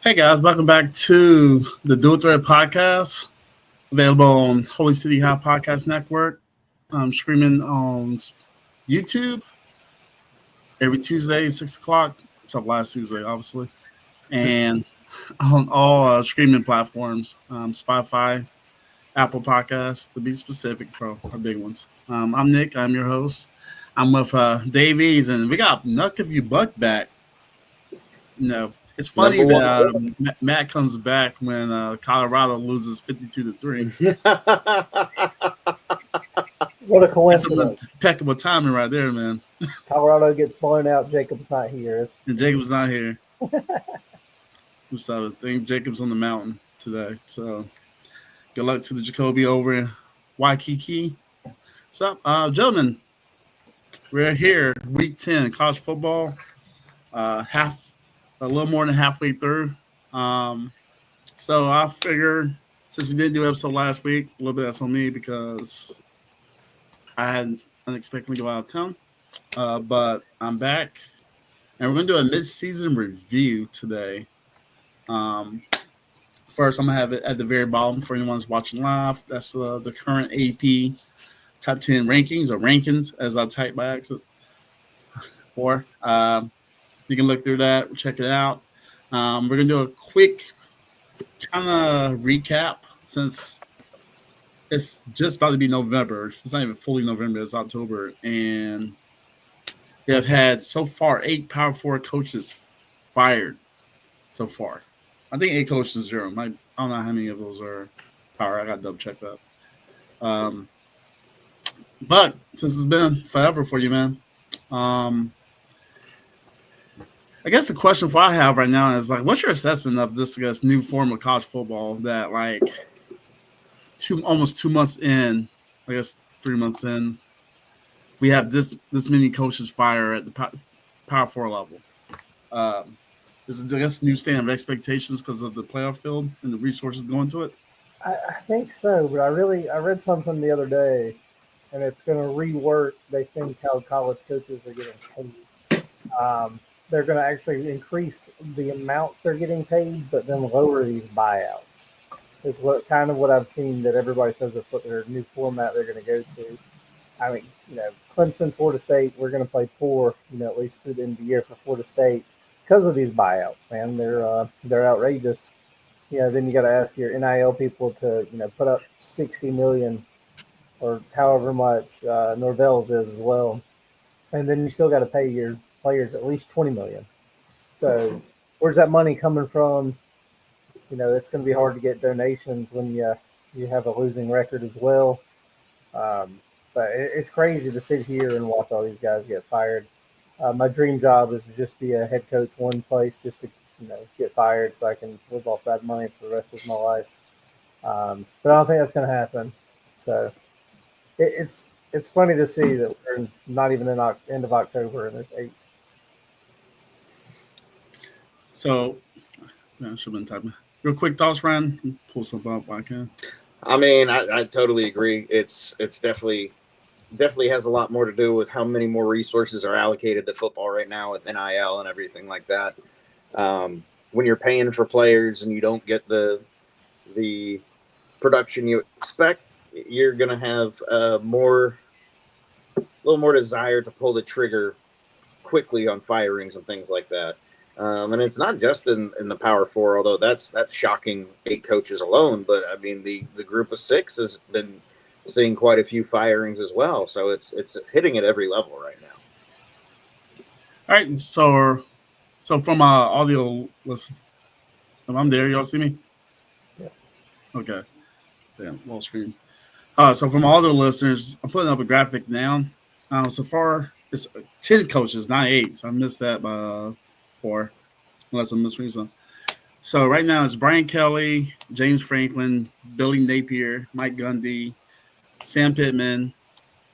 Hey guys, welcome back to the Dual Threat Podcast, available on Holy City High Podcast Network. I'm streaming on YouTube every Tuesday, 6 o'clock, except last Tuesday, obviously, and on all streaming platforms, Spotify, Apple Podcasts, to be specific for our big ones. I'm Nick, I'm your host. I'm with Dave Eads, and we got Nuck of You Buck back. It's funny Number one. that Matt comes back when Colorado loses 52-3. What a That's some coincidence. impeccable timing right there, man. Colorado gets blown out. Jacob's not here. And Jacob's not here. So I think Jacob's on the mountain today. So good luck to the Jacoby over in Waikiki. So, gentlemen, we're here, week 10, college football, a little more than halfway through. So I figure since we didn't do an episode last week, a little bit that's on me because I had unexpectedly go out of town. But I'm back, and we're going to do a mid-season review today. First, I'm going to have it at the very bottom for anyone who's watching live. That's the current AP top 10 rankings, or rankings, as I type by accident. Or you can look through that, check it out. We're going to do a quick kind of recap since it's just about to be November. It's not even fully November, it's October. And they have had so far 8 Power 4 coaches fired so far. I think 8 coaches, 0. I don't know how many of those are power. I got to double check that. But since it's been forever for you, man, I guess the question I have right now is, like, what's your assessment of this, I guess, new form of college football that, like, almost 2 months in, I guess 3 months in, we have this many coaches fire at the Power 4 level? Is it, I guess, new standard of expectations because of the playoff field and the resources going to it? I think so, but I read something the other day, and it's going to rework, they think, how college coaches are getting paid. They're going to actually increase the amounts they're getting paid, but then lower these buyouts. Is what I've seen, that everybody says that's what their new format they're going to go to. I mean, Clemson, Florida State, we're going to play poor, at least through the end of the year for Florida State because of these buyouts, man. They're outrageous. Then you got to ask your NIL people to, put up $60 million or however much Norvell's is as well, and then you still got to pay your players at least $20 million. So where's that money coming from? It's going to be hard to get donations when you have a losing record as well. But it's crazy to sit here and watch all these guys get fired. My dream job is to just be a head coach one place, just to get fired so I can live off that money for the rest of my life. But I don't think that's going to happen. So it's funny to see that we're not even in end of October and there's 8. So, I should have been typing. Real quick thoughts, Ryan. Pull something up while I can. I mean, I totally agree. It's definitely has a lot more to do with how many more resources are allocated to football right now with NIL and everything like that. When you're paying for players and you don't get the production you expect, you're gonna have a little more desire to pull the trigger quickly on firings and things like that. And it's not just in the Power 4, although that's shocking, 8 coaches alone. But I mean, the group of 6 has been seeing quite a few firings as well. So it's hitting at every level right now. All right, so from audio, I'm there. Y'all see me? Yeah. Okay. Damn, wall screen. So from all the listeners, I'm putting up a graphic now. So far, it's 10 coaches, not 8. So I missed that by 4, unless I'm misreading something. So right now it's Brian Kelly, James Franklin, Billy Napier, Mike Gundy, Sam Pittman,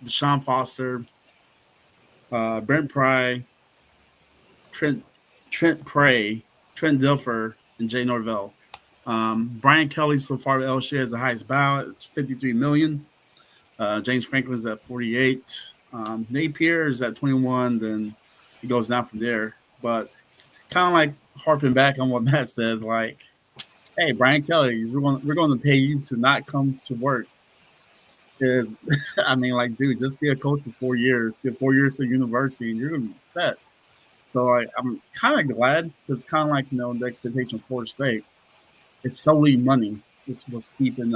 Deshaun Foster, Brent Pry, Trent Prey, Trent Dilfer, and Jay Norvell. Brian Kelly so far at LSU has the highest buyout. It's $53 million. James Franklin is at 48. Napier is at 21. Then he goes down from there. But kind of like harping back on what Matt said, like, hey, Brian Kelly, we're going to pay you to not come to work. Is I mean, like, dude, just be a coach for 4 years, get 4 years to university, and you're going to be set. So, like, I'm kind of glad because it's kind of like the expectation of Florida State. It's solely money. This was keeping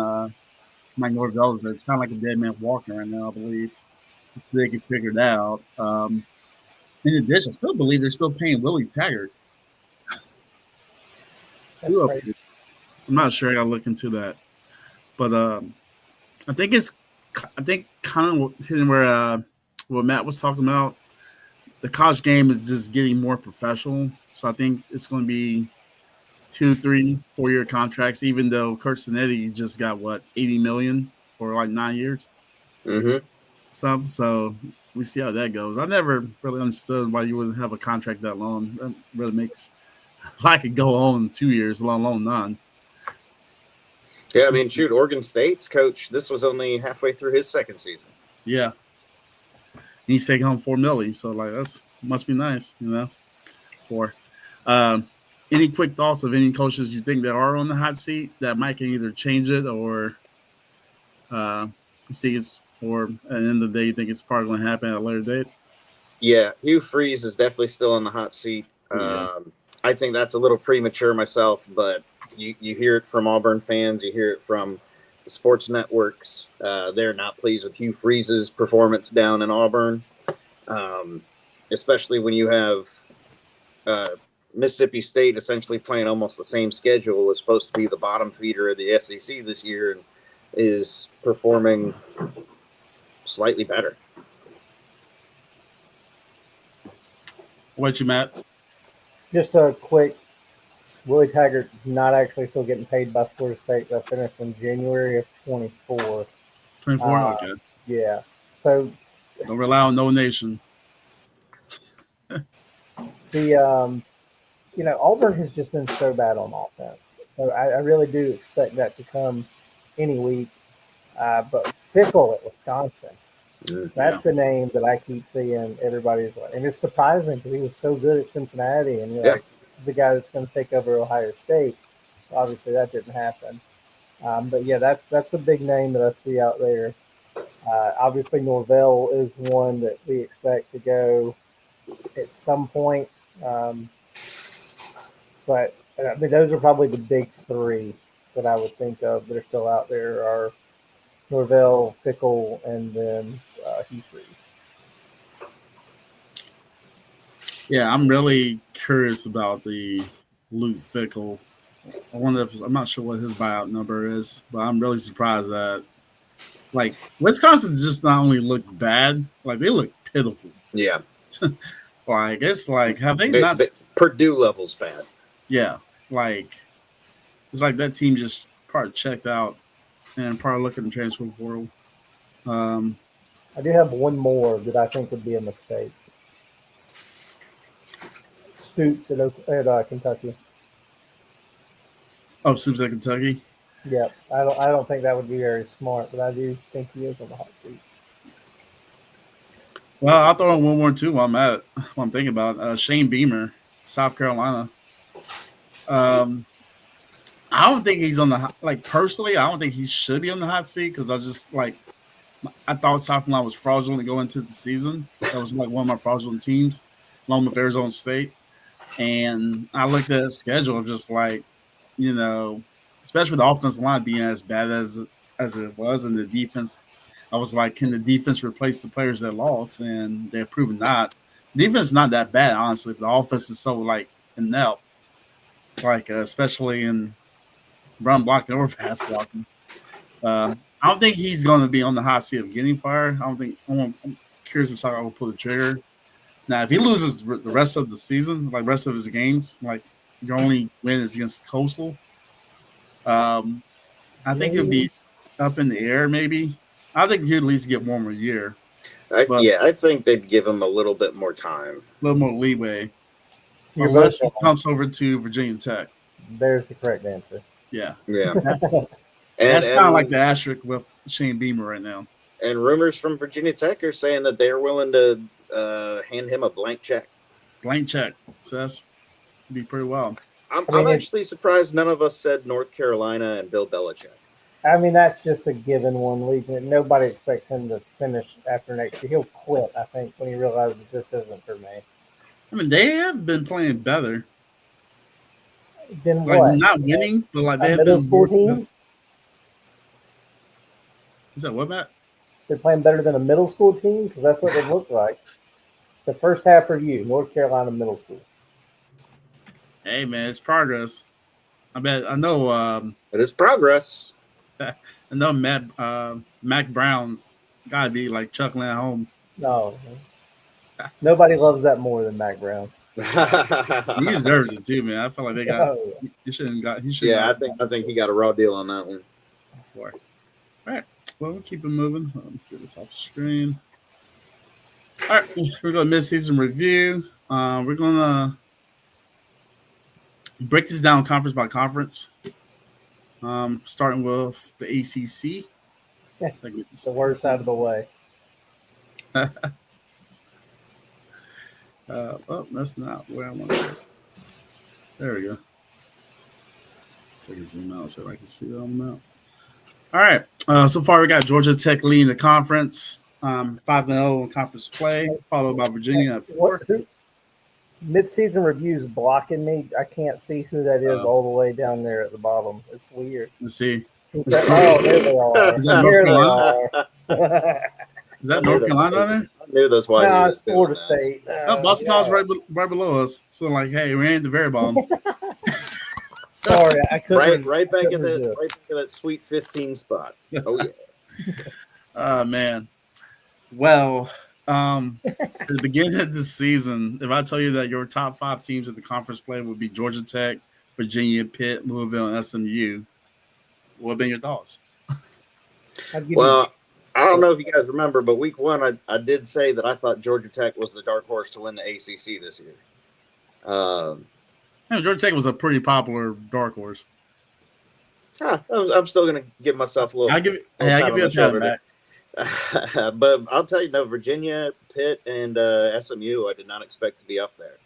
Mike Norvell there. It's kind of like a dead man walking right now, I believe. So they can figure it out. In addition, I still believe they're still paying Willie Taggart. That's crazy. I'm not sure. I gotta look into that, but I think kind of hitting where what Matt was talking about. The college game is just getting more professional, so I think it's going to be 2, 3, 4 year contracts. Even though Kurt Cinetti just got $80 million for like 9 years. Mm-hmm. So we see how that goes. I never really understood why you wouldn't have a contract that long. That really makes I could go on 2 years, let alone 9. Yeah, I mean, shoot, Oregon State's coach, this was only halfway through his second season. Yeah. He's taking home $4 million, so like that's must be nice, For any quick thoughts of any coaches you think that are on the hot seat that might can either change it or see it's or at the end of the day you think it's probably going to happen at a later date? Yeah, Hugh Freeze is definitely still on the hot seat. Yeah. I think that's a little premature myself, but you hear it from Auburn fans, you hear it from the sports networks. They're not pleased with Hugh Freeze's performance down in Auburn, especially when you have Mississippi State essentially playing almost the same schedule, was supposed to be the bottom feeder of the SEC this year and is performing slightly better. What you, Matt? Just a quick, Willie Taggart not actually still getting paid by Florida State. That finished in January of 24. 24? Okay. Yeah. So don't rely on No Nation. Auburn has just been so bad on offense. So I really do expect that to come any week. But Fickle at Wisconsin, that's a name that I keep seeing everybody's like, and it's surprising because he was so good at Cincinnati, and you're like, this is the guy that's going to take over Ohio State. Obviously, that didn't happen. But yeah, that's a big name that I see out there. Obviously, Norvell is one that we expect to go at some point. But I mean, those are probably the big three that I would think of that are still out there are Norvell, Fickle, and then Hugh Freeze. Yeah, I'm really curious about the Luke Fickle. I wonder if I'm not sure what his buyout number is, but I'm really surprised that like Wisconsin just not only look bad, like they look pitiful. Yeah. Like it's like have they not Purdue level's bad. Yeah. Like it's like that team just probably checked out and probably look at the transfer portal. I do have one more that I think would be a mistake. Stoops at Kentucky. Oh, Stoops at Kentucky? Yeah, I don't think that would be very smart, but I do think he is on the hot seat. Well, I'll throw in one more too while I'm thinking about Shane Beamer, South Carolina. I don't think he's on the personally. I don't think he should be on the hot seat because I thought South Carolina was fraudulent to go into the season. That was like one of my fraudulent teams, along with Arizona State. And I looked at the schedule, just like, especially with the offensive line being as bad as it was, and the defense. I was like, can the defense replace the players that lost? And they've proven not. Defense is not that bad, honestly. But the offense is so inept, especially in run blocking or pass blocking. I don't think he's going to be on the hot seat of getting fired. I'm curious if South will pull the trigger. Now, if he loses the rest of the season, rest of his games, your only win is against Coastal, I think it'd be up in the air maybe. I think he'd at least get one more year. I think they'd give him a little bit more time. A little more leeway. So unless he comes over to Virginia Tech. There's the correct answer. Yeah. That's kind of like the asterisk with Shane Beamer right now. And rumors from Virginia Tech are saying that they're willing to hand him a blank check. Blank check. So be pretty well. I'm actually surprised none of us said North Carolina and Bill Belichick. I mean, that's just a given one. Nobody expects him to finish after next year. He'll quit, I think, when he realizes this isn't for me. I mean, they have been playing better. Then Like, what? not winning, but like they A have middle been school more. team? Is that what, Matt? They're playing better than a middle school team because that's what they look like. The first half review, North Carolina middle school. Hey, man, it's progress. I bet. I know. It is progress. I know Mac Brown's gotta be like chuckling at home. No, nobody loves that more than Mac Brown. He deserves it too, man. I feel like they got. Oh, yeah. He shouldn't got. He should. Yeah, I think he got a raw deal on that one. All right. Well, we'll keep it moving. Get this off the screen. All right, we're going to mid-season review. We're going to break this down conference by conference. Starting with the ACC. It's the worst out of the way. Oh, that's not where I want to go. There we go. So I can zoom out so I can see it on the map. All right. So far, we got Georgia Tech leading the conference, 5-0 in conference play, followed by Virginia at 4. Mid-season reviews blocking me. I can't see who that is all the way down there at the bottom. It's weird. Let's see. Oh, there they are. Is that There North they are. Is that North Carolina on there? I knew that's why. No, it's Florida State. Oh, Boston College right below us. So, like, hey, we ain't the very bottom. Sorry, I couldn't. Right back in that sweet 15 spot. Oh yeah. Man. Well, at the beginning of this season, if I tell you that your top 5 teams at the conference play would be Georgia Tech, Virginia, Pitt, Louisville, and SMU, what have been your thoughts? Well, I don't know if you guys remember, but week 1, I did say that I thought Georgia Tech was the dark horse to win the ACC this year. Georgia Tech was a pretty popular dark horse. I'm still going to give myself a little. I'll give you a pat back. But I'll tell you, no, Virginia, Pitt, and SMU, I did not expect to be up there.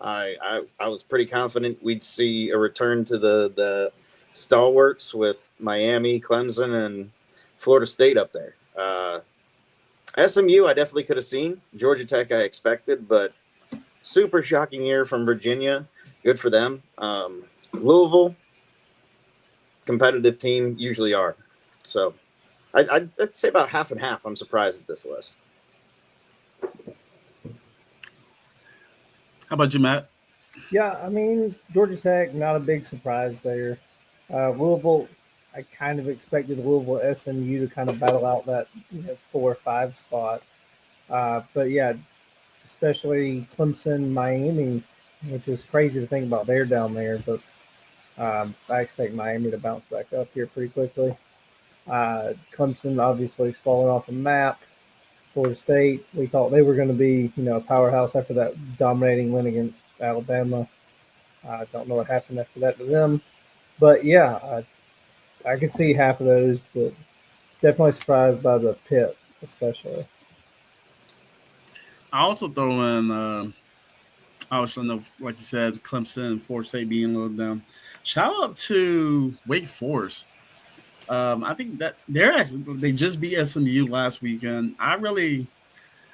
I was pretty confident we'd see a return to the stalwarts with Miami, Clemson, and Florida State up there. SMU, I definitely could have seen. Georgia Tech, I expected, but super shocking year from Virginia. Good for them. Louisville, competitive team, usually are. So I'd say about half and half. I'm surprised at this list. How about you, Matt? Yeah, I mean, Georgia Tech, not a big surprise there. Louisville, I kind of expected Louisville SMU to kind of battle out that 4 or 5 spot. But yeah, especially Clemson, Miami, which is crazy to think about. They're down there, but I expect Miami to bounce back up here pretty quickly. Clemson obviously is falling off the map. Florida State, we thought they were going to be, a powerhouse after that dominating win against Alabama. I don't know what happened after that to them. But yeah, I could see half of those, but definitely surprised by the Pitt, especially. I also throw in, I also know, like you said, Clemson and Florida State being a little down. Shout out to Wake Forest. I think that they just beat SMU last weekend. I really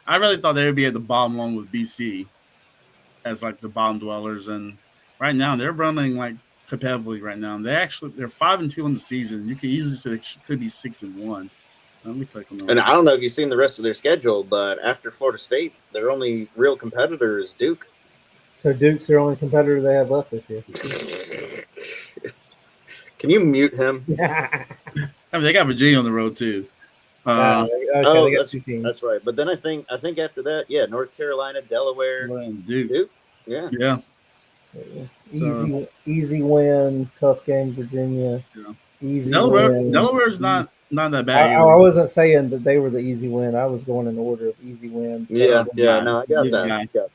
thought they would be at the bottom along with BC as like the bottom dwellers, and right now they're running like competitively. Right now they're 5-2 in the season. You can easily say they could be 6-1. Let me click on that. And I don't know if you've seen the rest of their schedule, but after Florida State, their only real competitor is Duke. So Duke's their only competitor they have left this year. Can you mute him? I mean, they got Virginia on the road too. That's right. But then I think after that, yeah, North Carolina, Delaware, Duke. Yeah. Easy win, tough game, Virginia. Yeah. Easy win. Delaware's not that bad. I wasn't saying that they were the easy win. I was going in order of easy win. Yeah. No, I got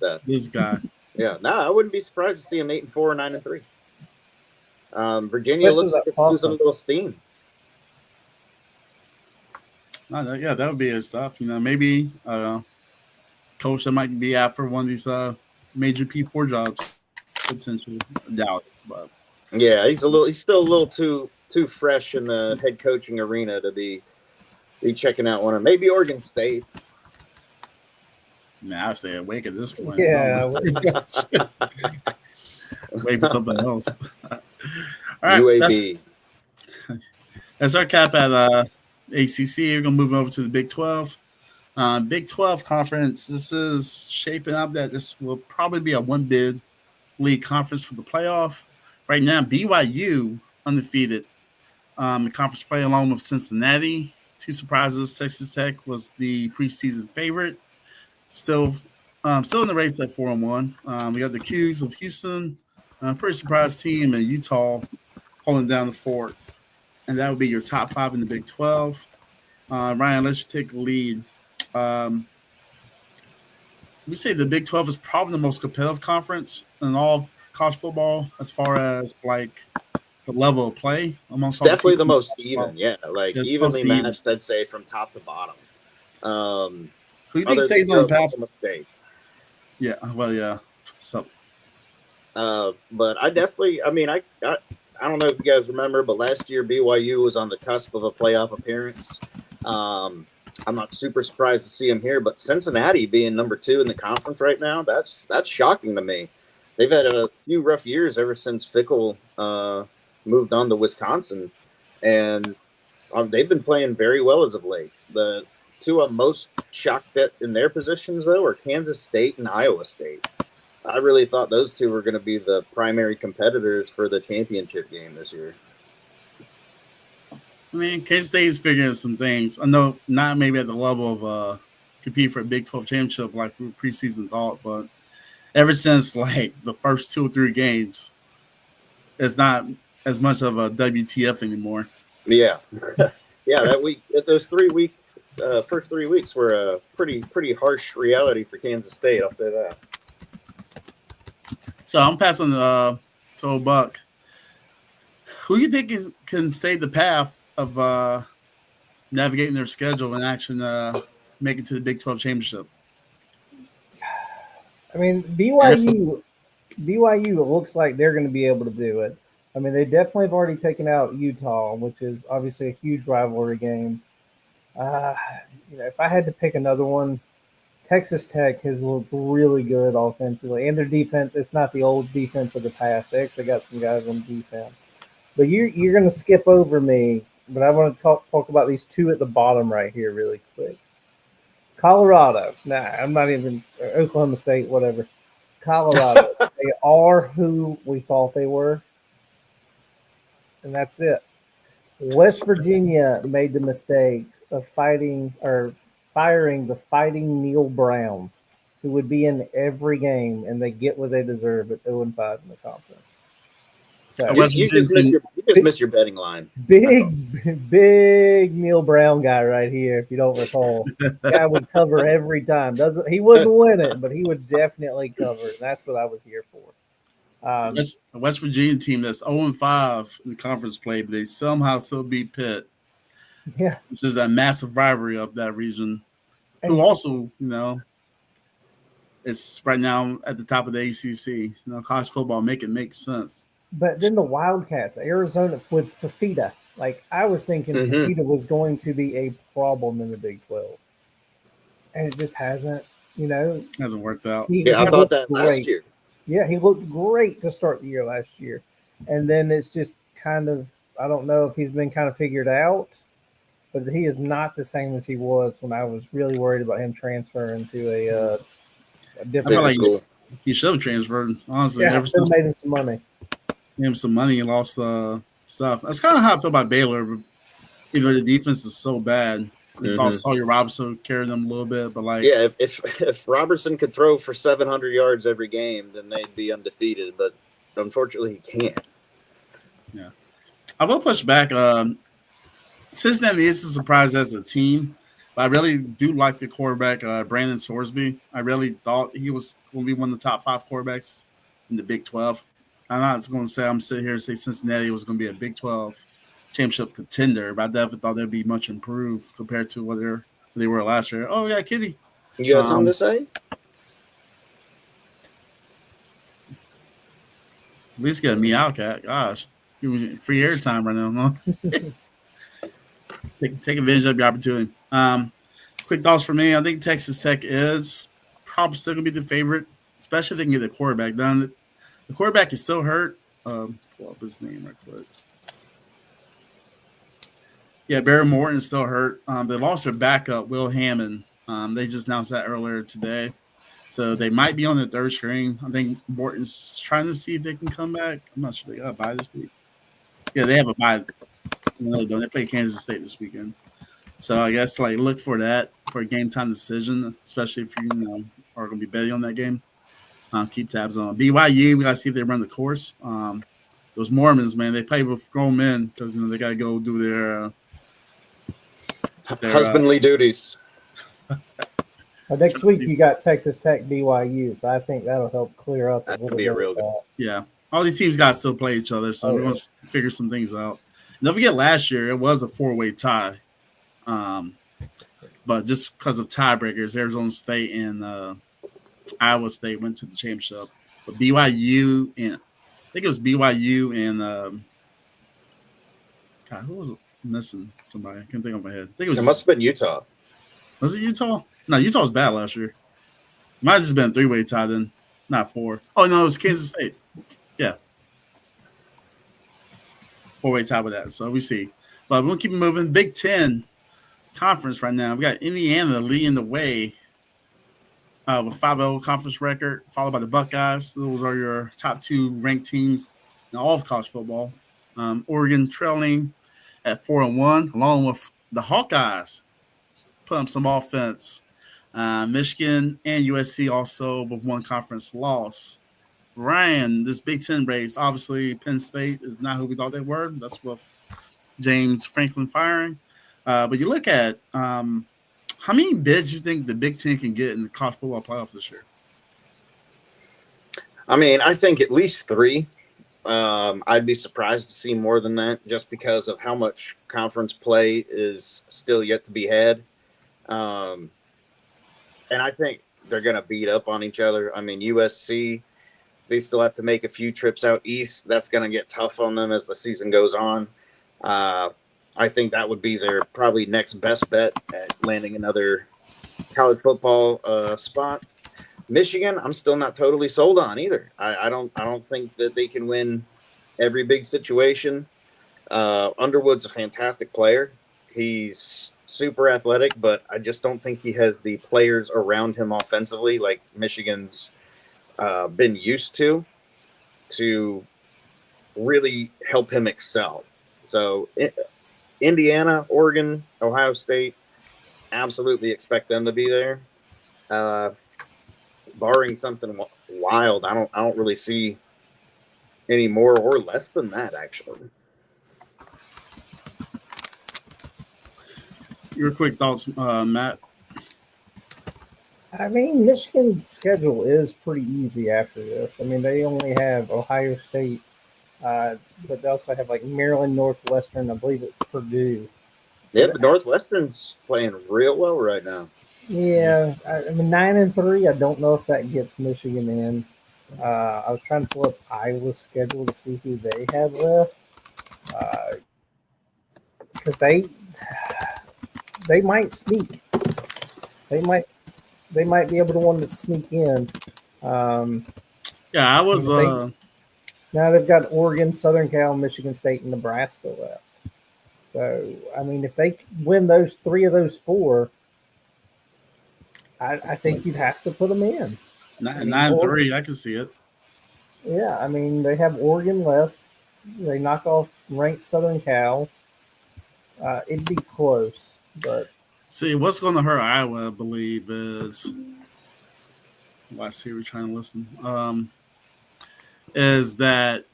that. This guy. Yeah. No, I wouldn't be surprised to see them 8-4 or 9-3. Virginia looks like it's losing a little steam. Yeah, that would be his stuff. Maybe coach that might be after one of these major P4 jobs. potential. Doubt it, but Yeah, he's still a little too fresh in the head coaching arena to be checking out one of maybe Oregon State. man, I stay awake at this point. Yeah. Wait for something else. All right, UAB. that's our cap at ACC. We're gonna move over to the Big 12. Big 12 conference. This is shaping up that this will probably be a one bid league conference for the playoff. Right now, BYU undefeated. The conference play along with Cincinnati. Two surprises. Texas Tech was the preseason favorite. Still in the race at 4-1. We got the Qs of Houston, pretty surprised team, and Utah holding down the fort. And that would be your top five in the Big 12. Ryan, let's take the lead. We say the Big 12 is probably the most competitive conference in all of college football as far as like the level of play amongst all Definitely the teams. most even, yeah, like It's evenly mostly even. matched. I'd say from top to bottom. Who do you think stays on the path? State. Yeah, well, yeah. So, But I definitely, I mean, I don't know if you guys remember, but last year BYU was on the cusp of a playoff appearance. I'm not super surprised to see them here, but Cincinnati being number 2 in the conference right now, that's shocking to me. They've had a few rough years ever since Fickle moved on to Wisconsin, and they've been playing very well as of late. The two I'm most shocked at in their positions, though, are Kansas State and Iowa State. I really thought those two were going to be the primary competitors for the championship game this year. I mean, Kansas State is figuring some things. I know not maybe at the level of compete for a Big 12 championship like we preseason thought, but ever since like the first 2 or 3 games, it's not as much of a WTF anymore. Yeah, yeah. That week, those 3 weeks, first 3 weeks were a pretty harsh reality for Kansas State. I'll say that. So I'm passing to Buck. Who do you think can stay the path of navigating their schedule and actually make it to the Big 12 championship? I mean, BYU looks like they're going to be able to do it. I mean, they definitely have already taken out Utah, which is obviously a huge rivalry game. If I had to pick another one, Texas Tech has looked really good offensively, and their defense, it's not the old defense of the past. They actually got some guys on defense. But you're going to skip over me, but I want to talk about these two at the bottom right here really quick. Colorado. I'm not even Oklahoma State, whatever. Colorado. They are who we thought they were. And that's it. West Virginia made the mistake of firing the Fighting Neil Browns, who would be in every game, and they get what they deserve at 0-5 in the conference. So You just miss your betting line. Big Neil Brown guy right here, if you don't recall. Guy would cover every time. He wouldn't win it, but he would definitely cover it. That's what I was here for. That's a West Virginia team that's 0-5 in the conference play, but they somehow still beat Pitt. Yeah. Which is a massive rivalry of that region. Who also, it's right now at the top of the ACC. College football make sense. But then the Wildcats, Arizona with Fafita. Like, I was thinking Fafita was going to be a problem in the Big 12. And it just hasn't, Hasn't worked out. I thought that last year. Yeah, he looked great to start the year last year. And then it's just kind of, I don't know if he's been kind of figured out, but he is not the same as he was when I was really worried about him transferring to a different school. He should have transferred, honestly. Yeah, made him some money. Made him some money and lost stuff. That's kind of how I feel about Baylor. Either the defense is so bad. I thought Sawyer Robertson carried them a little bit, but if Robertson could throw for 700 yards every game, then they'd be undefeated. But unfortunately, he can't. Yeah, I will push back. Cincinnati is a surprise as a team, but I really do like the quarterback, Brandon Sorsby. I really thought he was going to be one of the top 5 quarterbacks in the Big 12. I'm not going to say I'm sitting here and say Cincinnati was going to be a Big 12 championship contender, but I definitely thought they'd be much improved compared to what they were last year. Oh, yeah, Kitty. You got something to say? At least get a Meowcat. Gosh, give me free airtime right now. Huh? take advantage of the opportunity. Quick thoughts for me. I think Texas Tech is probably still gonna be the favorite, especially if they can get the quarterback done. The quarterback is still hurt. Pull up his name right quick. Yeah, Barry Morton's still hurt. They lost their backup, Will Hammond. They just announced that earlier today. So they might be on the third string. I think Morton's trying to see if they can come back. I'm not sure they got a bye this week. Yeah, they have a bye. No, they don't. They play Kansas State this weekend. So I guess like look for that for a game time decision, especially if you are going to be betting on that game. Keep tabs on BYU. We got to see if they run the course. Those Mormons, man, they play with grown men because they got to go do their husbandly duties. Next week you got Texas Tech BYU, so I think that'll help clear up a That little could be bit. a real good. Yeah, all these teams got to still play each other, so we're going to figure some things out. And don't forget, last year it was a 4-way tie, but just because of tiebreakers, Arizona State and Iowa State went to the championship. But BYU and I think it was BYU and God, who was missing? Somebody I can't think of my head. I think It must have been Utah. Was it Utah? No, Utah was bad last year. Might have just been a 3-way tie then, not 4. Oh no, it was Kansas State. Yeah, 4-way tie with that. So we see, but we'll keep moving. Big Ten conference right now. We got Indiana leading the way with 5-0 conference record, followed by the Buckeyes. Those are your top 2 ranked teams in all of college football. Oregon trailing at 4-1, along with the Hawkeyes put up some offense. Michigan and USC also with 1 conference loss. Ryan, this Big Ten race, obviously Penn State is not who we thought they were. That's with James Franklin firing. But you look at how many bids you think the Big Ten can get in the college football playoff this year? I mean, I think at least 3. I'd be surprised to see more than that just because of how much conference play is still yet to be had. And I think they're going to beat up on each other. I mean, USC, they still have to make a few trips out east. That's going to get tough on them as the season goes on. I think that would be their probably next best bet at landing another college football spot. Michigan, I'm still not totally sold on either. I don't think that they can win every big situation. Underwood's a fantastic player. He's super athletic, but I just don't think he has the players around him offensively like Michigan's been used to really help him excel. So Indiana, Oregon, Ohio State, absolutely expect them to be there. Barring something wild, I don't really see any more or less than that, actually. Your quick thoughts, Matt? I mean, Michigan's schedule is pretty easy after this. I mean, they only have Ohio State, but they also have like Maryland, Northwestern. I believe it's Purdue. So Yeah, but Northwestern's playing real well right now. Yeah, I mean 9-3. I don't know if that gets Michigan in. I was trying to pull up Iowa's schedule to see who they have left, because they might sneak. They might be able to want to sneak in. Yeah, I was. Now they've got Oregon, Southern Cal, Michigan State, and Nebraska left. So I mean, if they win those 3 of those 4. I think you'd have to put them in. 9-3, I can see it. Yeah, I mean, they have Oregon left. They knock off ranked Southern Cal. It'd be close, but see what's going to hurt Iowa, I believe, is. Well, I see we're trying to listen. Is that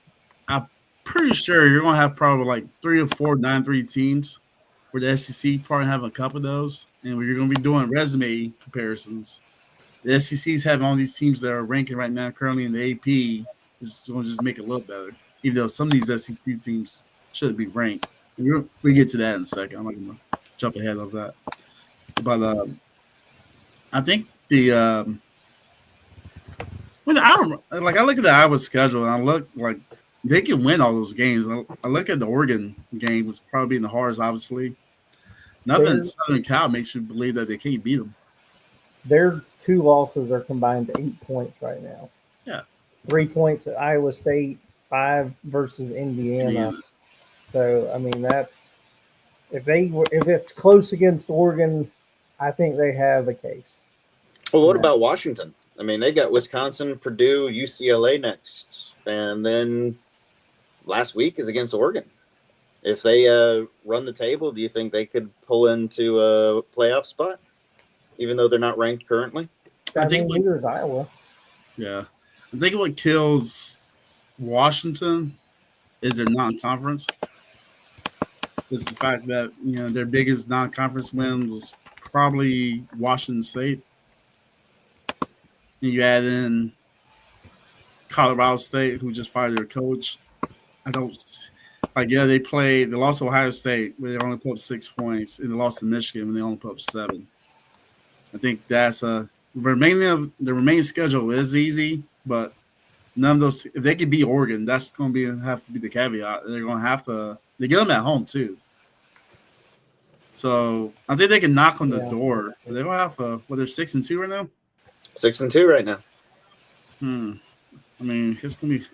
I'm pretty sure you're going to have probably like 3 or 4 9-3 teams, where the SEC probably have a couple of those, and where you're going to be doing resume comparisons. The SEC's having all these teams that are ranking right now currently in the AP is going to just make it look better, even though some of these SEC teams should be ranked. We get to that in a second. I'm not going to jump ahead of that. But I think the mean, I don't like. I look at the Iowa schedule and I look like they can win all those games. I look at the Oregon game, which probably being the hardest, obviously. Nothing Southern Cal makes you believe that they can't beat them. Their 2 losses are combined to 8 points right now. Yeah. 3 points at Iowa State, 5 versus Indiana. So I mean, that's if it's close against Oregon, I think they have a case. Well, what about Washington? I mean, they got Wisconsin, Purdue, UCLA next, and then last week is against Oregon. If they run the table, do you think they could pull into a playoff spot, even though they're not ranked currently? I think neither is Iowa. Yeah. I think what kills Washington is their non-conference. It's the fact that, their biggest non-conference win was probably Washington State. And you add in Colorado State, who just fired their coach. They lost to Ohio State, where they only put up 6 points, and they lost to Michigan when they only put up 7. I think that's the remaining schedule is easy, but none of those. If they could beat Oregon, that's going to have to be the caveat. They're going to have to. They get them at home too, so I think they can knock on the door. They're going to have they're 6-2 right now. 6-2 right now. I mean, it's going to be.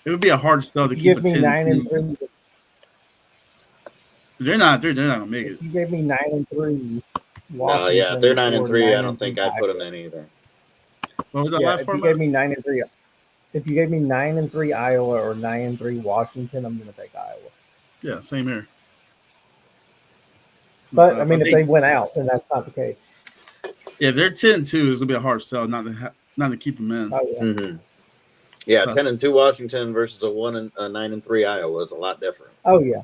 It would be a hard sell to keep a 10. 9-3. They're not going to make it. You gave me 9-3. Oh yeah, if they're 9-3, I don't think I'd put them in either. What was that last part? If you gave me 9-3, if you gave me 9-3 Iowa or 9-3 Washington, I'm going to take Iowa. Yeah, same here. But I mean, if they went out, then that's not the case. Yeah, if they're 10-2, it's going to be a hard sell not to keep them in. Oh, yeah. Mm-hmm. Yeah, 10-2 Washington versus a 9-3 Iowa is a lot different. Oh yeah.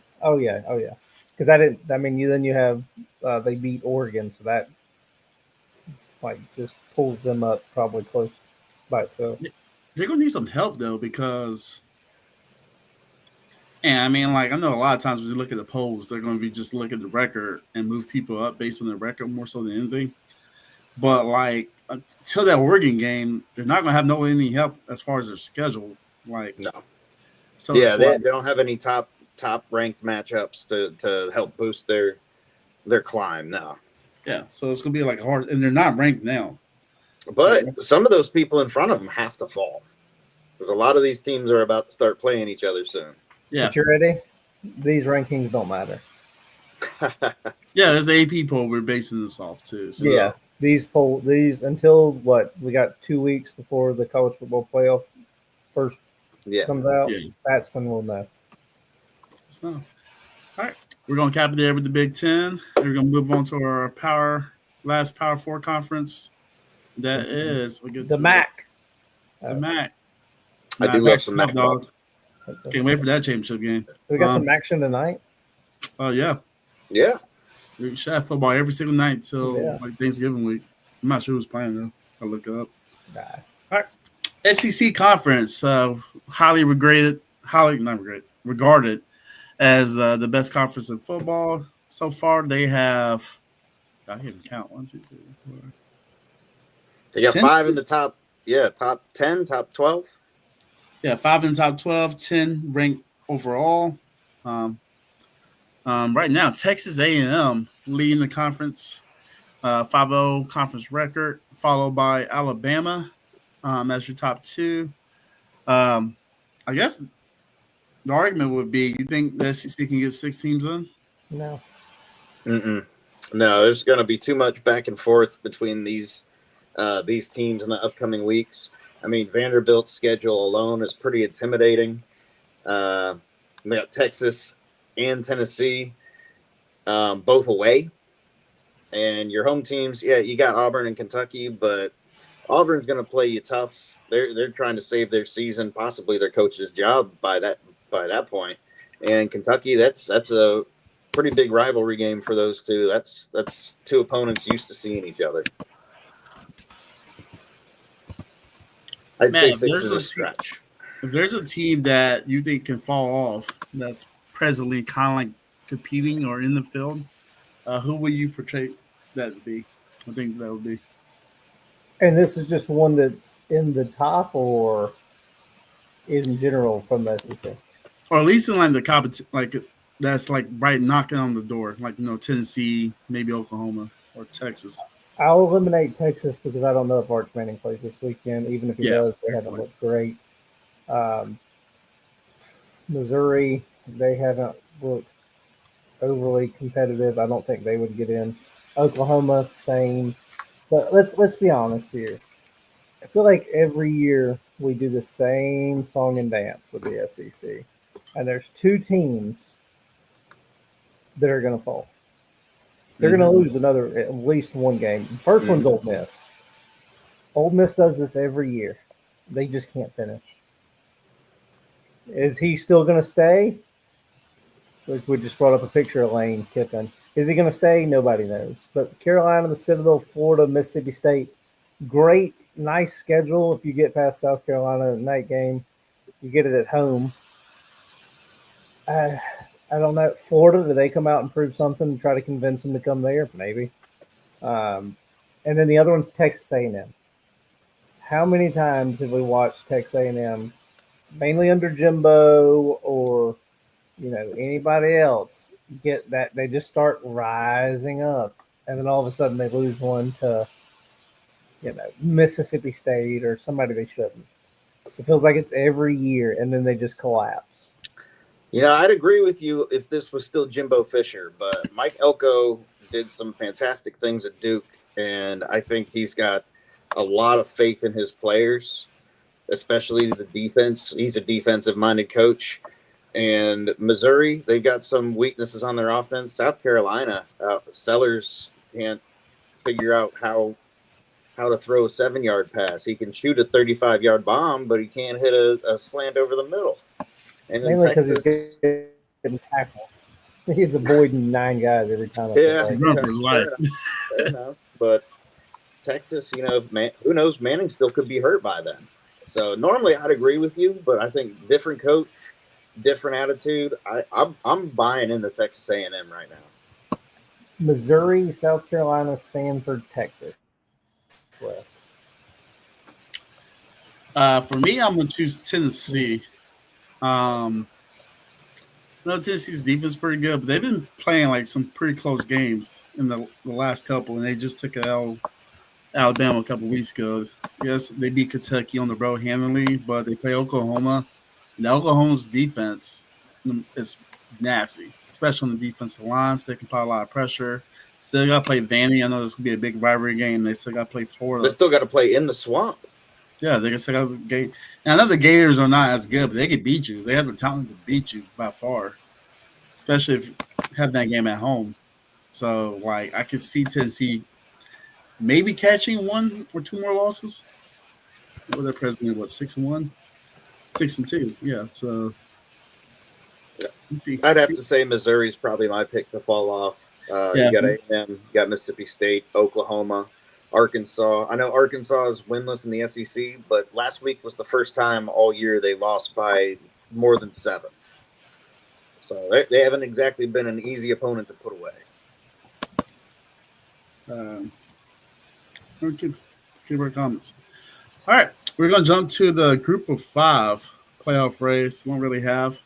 Because you have they beat Oregon, so that just pulls them up probably close by itself. They're gonna need some help though, because, I know a lot of times when you look at the polls, they're gonna be just look at the record and move people up based on their record more so than anything. But until that Oregon game, they're not gonna have any help as far as their schedule. No. So they don't have any top ranked matchups to help boost their climb. No. Yeah, so it's gonna be hard, and they're not ranked now. But some of those people in front of them have to fall, because a lot of these teams are about to start playing each other soon. Yeah, but you ready? These rankings don't matter. Yeah, there's the AP poll we're basing this off too. So. Yeah, these until we got 2 weeks before the college football playoff first comes out. Yeah. That's when we'll know. So, all right, we're gonna cap it there with the Big Ten. We're gonna move on to our last Power 4 conference. That is the MAC. The MAC. I do love some MAC, dog. Can't wait for that championship game. We got some action tonight. Oh yeah. Yeah. We should have football every single night till Thanksgiving week. I'm not sure who's playing though. I'll look it up. All right. SEC conference, highly regarded as the best conference in football so far. They have, I can't even count, 1, 2, 3, 4. They got 5 in the top. Yeah, top 10, top 12. Yeah, 5 in the top 12, 10 ranked overall. Right now, Texas A&M leading the conference, 5-0 conference record, followed by Alabama as your top 2. I guess the argument would be, you think the SEC can get 6 teams in? No. No, there's going to be too much back and forth between these teams in the upcoming weeks. I mean, Vanderbilt's schedule alone is pretty intimidating. They got Texas and Tennessee, both away. And your home teams, you got Auburn and Kentucky, but Auburn's going to play you tough. They're trying to save their season, possibly their coach's job by that point. And Kentucky, that's a pretty big rivalry game for those two. That's two opponents used to seeing each other. I'd say 6 is a stretch. If there's a team that you think can fall off that's presently kind of like competing or in the field, who will you portray that to be? I think that would be. And this is just one that's in the top or in general from the SEC? Or at least in like the competition, like that's like right knocking on the door, like Tennessee, maybe Oklahoma or Texas. I'll eliminate Texas because I don't know if Arch Manning plays this weekend. Even if he Yeah, does, they haven't looked great. Missouri, they haven't looked overly competitive. I don't think they would get in. Oklahoma, same. But let's be honest here. I feel like every year we do the same song and dance with the SEC, and there's two teams that are going to fall. They're going to lose at least one game. First one's Ole Miss. Ole Miss does this every year. They just can't finish. Is he still going to stay? We just brought up a picture of Lane Kiffin. Is he going to stay? Nobody knows. But Carolina, the Citadel, Florida, Mississippi State, great, nice schedule. If you get past South Carolina night game, you get it at home. I don't know. Florida, do they come out and prove something and try to convince them to come there? Maybe. And then the other one's Texas A&M. How many times have we watched Texas A&M, mainly under Jimbo or anybody else, get that they just start rising up, and then all of a sudden they lose one to Mississippi State or somebody they shouldn't. It feels like it's every year, and then they just collapse. I'd agree with you if this was still Jimbo Fisher, but Mike Elko did some fantastic things at Duke, and I think he's got a lot of faith in his players, especially the defense. He's a defensive-minded coach. And Missouri, they've got some weaknesses on their offense. South Carolina, Sellers can't figure out how to throw a 7-yard pass. He can shoot a 35-yard bomb, but he can't hit a slant over the middle. And mainly because he's getting tackled. He's avoiding 9 guys every time. Yeah, run for his life. Fair enough. But Texas, who knows? Manning still could be hurt by then. So normally I'd agree with you, but I think different coach, different attitude. I'm buying into Texas A&M right now. Missouri, South Carolina, Sanford, Texas. For me, I'm gonna choose Tennessee. Tennessee's defense is pretty good, but they've been playing like some pretty close games in the last couple, and they just took a L Alabama a couple weeks ago. Yes, they beat Kentucky on the road handily, but they play Oklahoma. And Oklahoma's defense is nasty, especially on the defensive lines. They can put a lot of pressure. Still got to play Vandy. I know this will be a big rivalry game. They still got to play Florida. They still got to play in the swamp. Yeah, they can still got the game. And I know the Gators are not as good, but they can beat you. They have the talent to beat you by far, especially if you have that game at home. So, I could see Tennessee maybe catching 1 or 2 more losses. What their president, 6-1? 6-2, yeah. So I'd have to say Missouri's probably my pick to fall off. You got A&M, you got Mississippi State, Oklahoma, Arkansas. I know Arkansas is winless in the SEC, but last week was the first time all year they lost by more than 7. So they haven't exactly been an easy opponent to put away. Keep our comments. All right, we're going to jump to the group of 5 playoff race. Won't really have.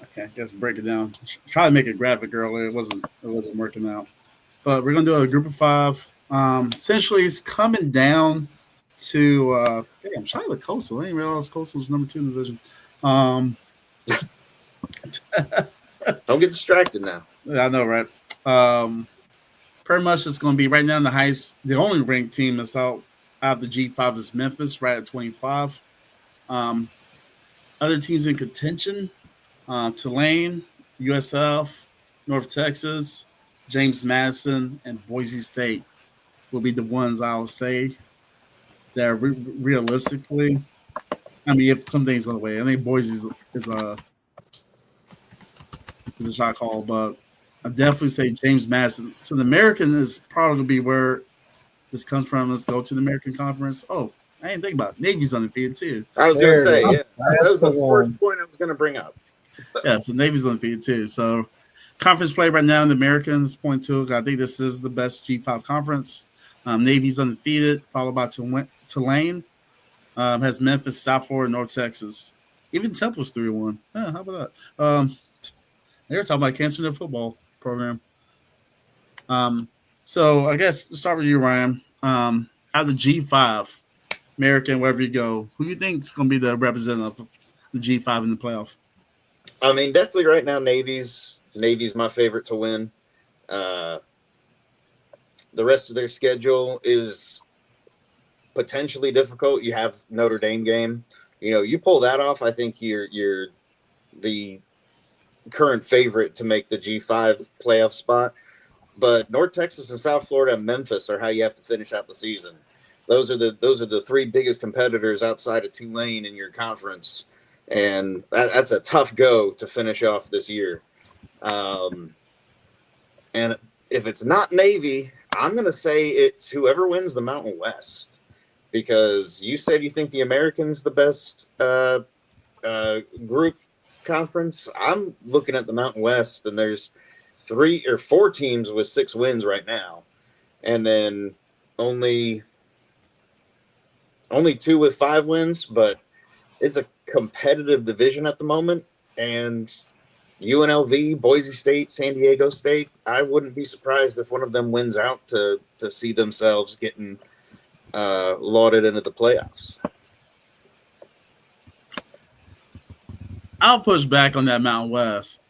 Okay, I guess break it down. Try to make a graphic earlier. It wasn't working out. But we're going to do a group of 5. Essentially, it's coming down to I'm trying to look Coastal. I didn't realize Coastal was number 2 in the division. Don't get distracted now. Yeah, I know, right? Pretty much it's going to be right now the only ranked team that's out of the G5 is Memphis, right at 25. Other teams in contention, Tulane, USF, North Texas, James Madison, and Boise State will be the ones I will say that are realistically. I mean, if something's going to wait, I think Boise is a shot call, but I definitely say James Madison. So the American is probably going to be where this comes from. Let's go to the American Conference. Oh, I didn't think about it. Navy's undefeated too. I was going to say, That's that was the the first point I was going to bring up. Yeah, so Navy's undefeated too. So conference play right now in the Americans point to. I think this is the best G5 conference. Navy's undefeated, followed by Tulane. Has Memphis, South Florida, North Texas. Even Temple's 3-1. Yeah, how about that? They're talking about canceling their football program. So I guess to start with you, Ryan. Out of the G5, American, wherever you go, who do you think is going to be the representative of the G5 in the playoff? I mean, definitely right now, Navy's my favorite to win. The rest of their schedule is potentially difficult. You have Notre Dame game. You pull that off, I think you're the current favorite to make the G5 playoff spot. But North Texas and South Florida and Memphis are how you have to finish out the season. Those are the three biggest competitors outside of Tulane in your conference, and that's a tough go to finish off this year. And if it's not Navy, I'm going to say it's whoever wins the Mountain West, because you said you think the American's the best group conference. I'm looking at the Mountain West, and there's 3 or 4 teams with 6 wins right now, and then only 2 with 5 wins. But it's a competitive division at the moment, and UNLV, Boise State, San Diego State, I wouldn't be surprised if one of them wins out to see themselves getting lauded into the playoffs. I'll push back on that Mountain West.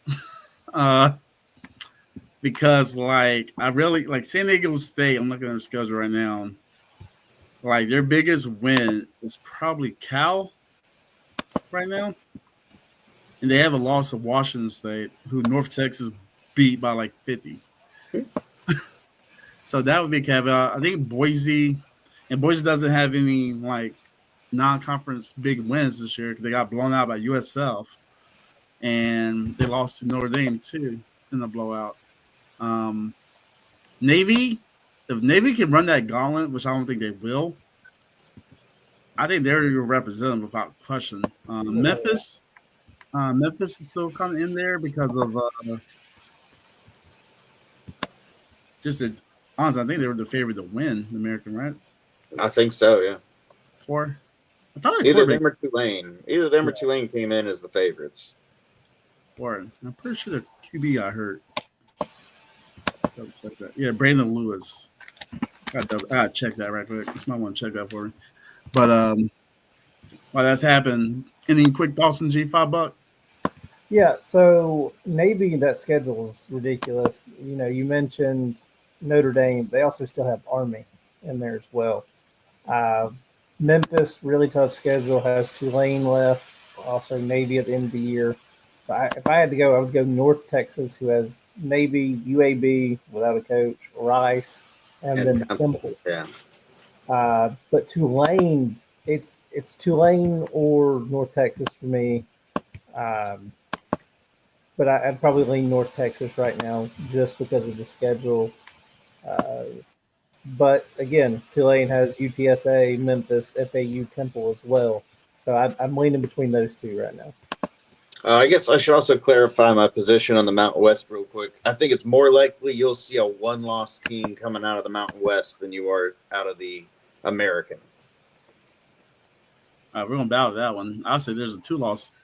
Because I really like San Diego State. I'm looking at their schedule right now. Like their biggest win is probably Cal right now, and they have a loss of Washington State, who North Texas beat by 50. So that would be a caveat. I think Boise doesn't have any non-conference big wins this year because they got blown out by USF, and they lost to Notre Dame too in the blowout. Navy, if Navy can run that gauntlet, which I don't think they will, I think they're your representative without question. Memphis is still kind of in there because of honestly, I think they were the favorite to win the American, right? I think so, yeah. 4. I thought Either them or Tulane came in as the favorites. 4. I'm pretty sure the QB got hurt. Yeah, Brandon Lewis. I gotta check that right quick. Just might want to check that for me. But while that's happened, any quick thoughts on G5 Buck? Yeah, so Navy, that schedule is ridiculous. You mentioned Notre Dame. They also still have Army in there as well. Memphis, really tough schedule, has Tulane left, also Navy at the end of the year. So if I had to go, I would go North Texas, who has Navy, UAB without a coach, Rice, and then Temple. Yeah. But Tulane, it's Tulane or North Texas for me. But I'd probably lean North Texas right now just because of the schedule. But again, Tulane has UTSA, Memphis, FAU, Temple as well. So I'm leaning between those two right now. I guess I should also clarify my position on the Mountain West real quick. I think it's more likely you'll see a 1-loss team coming out of the Mountain West than you are out of the American. We're going to battle that one. I'll say there's a chance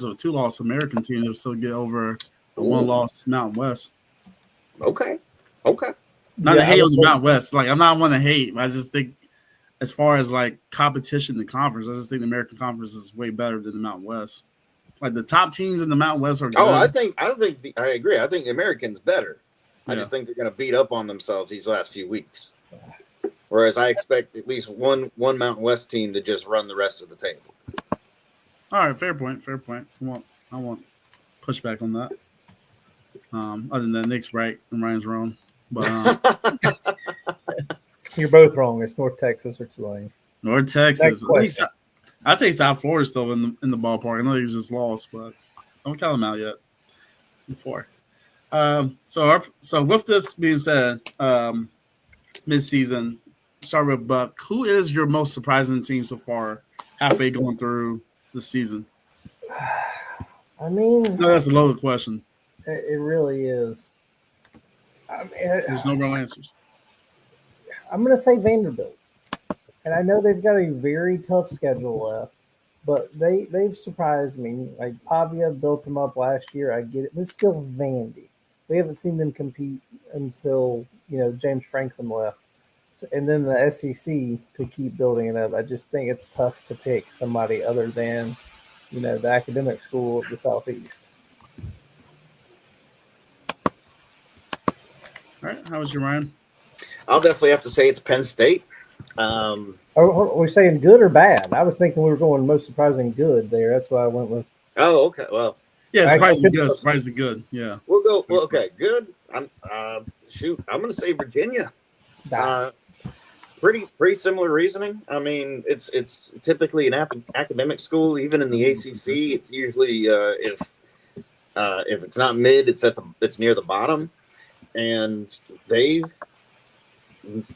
of a 2-loss American team to still get over a 1-loss Mountain West. Okay. Not to hate on the Mountain West. I'm not one to hate. I just think as far as competition in the conference, I just think the American Conference is way better than the Mountain West. The top teams in the Mountain West are good. Oh, I agree. I think the American's better. I just think they're going to beat up on themselves these last few weeks. Whereas I expect at least one Mountain West team to just run the rest of the table. All right, fair point. I won't push back on that. Other than that, Nick's right and Ryan's wrong. But you're both wrong. It's North Texas or Tulane. North Texas. I say South Florida's still in the ballpark. I know he's just lost, but don't count them out yet. Before. So with this being said, mid-season, start with Buck. Who is your most surprising team so far, halfway going through the season? I mean, no, that's a loaded question. It really is. There's no real answers. I'm going to say Vanderbilt. And I know they've got a very tough schedule left, but they've surprised me. Like Pavia built them up last year. I get it. But it's still Vandy. We haven't seen them compete until, James Franklin left. And then the SEC to keep building it up. I just think it's tough to pick somebody other than, the academic school of the Southeast. All right. How was your Ryan? I'll definitely have to say it's Penn State. Are we saying good or bad? I was thinking we were going most surprising good there. That's why I went with. Oh, okay. Well, yeah, surprisingly good. Surprisingly good. Yeah. We'll go. Well, okay, good. I'm going to say Virginia. Pretty similar reasoning. I mean, it's typically an academic school. Even in the ACC, it's usually if it's not mid, it's near the bottom, and they've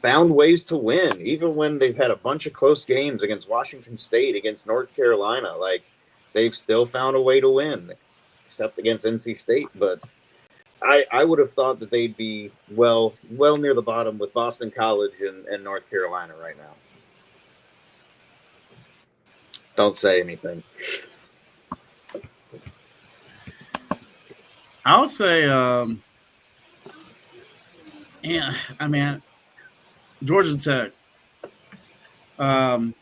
found ways to win, even when they've had a bunch of close games against Washington State, against North Carolina. Like, they've still found a way to win, except against NC State. But I would have thought that they'd be well near the bottom with Boston College and North Carolina right now. Don't say anything. I'll say, Georgia Tech. Actually,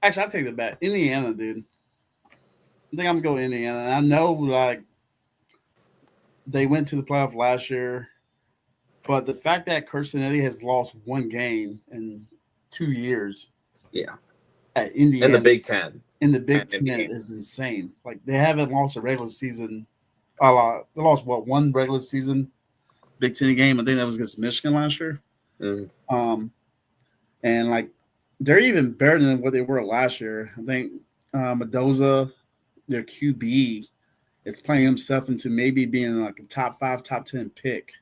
I'll take that back. Indiana, dude. I think I'm going Indiana. And I know, like, they went to the playoff last year, but the fact that Kirsten Eddy has lost one game in 2 years, at Indiana in the Big Ten, is insane. Like, they haven't lost a regular season. They lost one regular season Big Ten game? I think that was against Michigan last year. Mm-hmm. And like, they're even better than what they were last year. I think Mendoza, their QB, is playing himself into maybe being like a top 5, top 10 pick.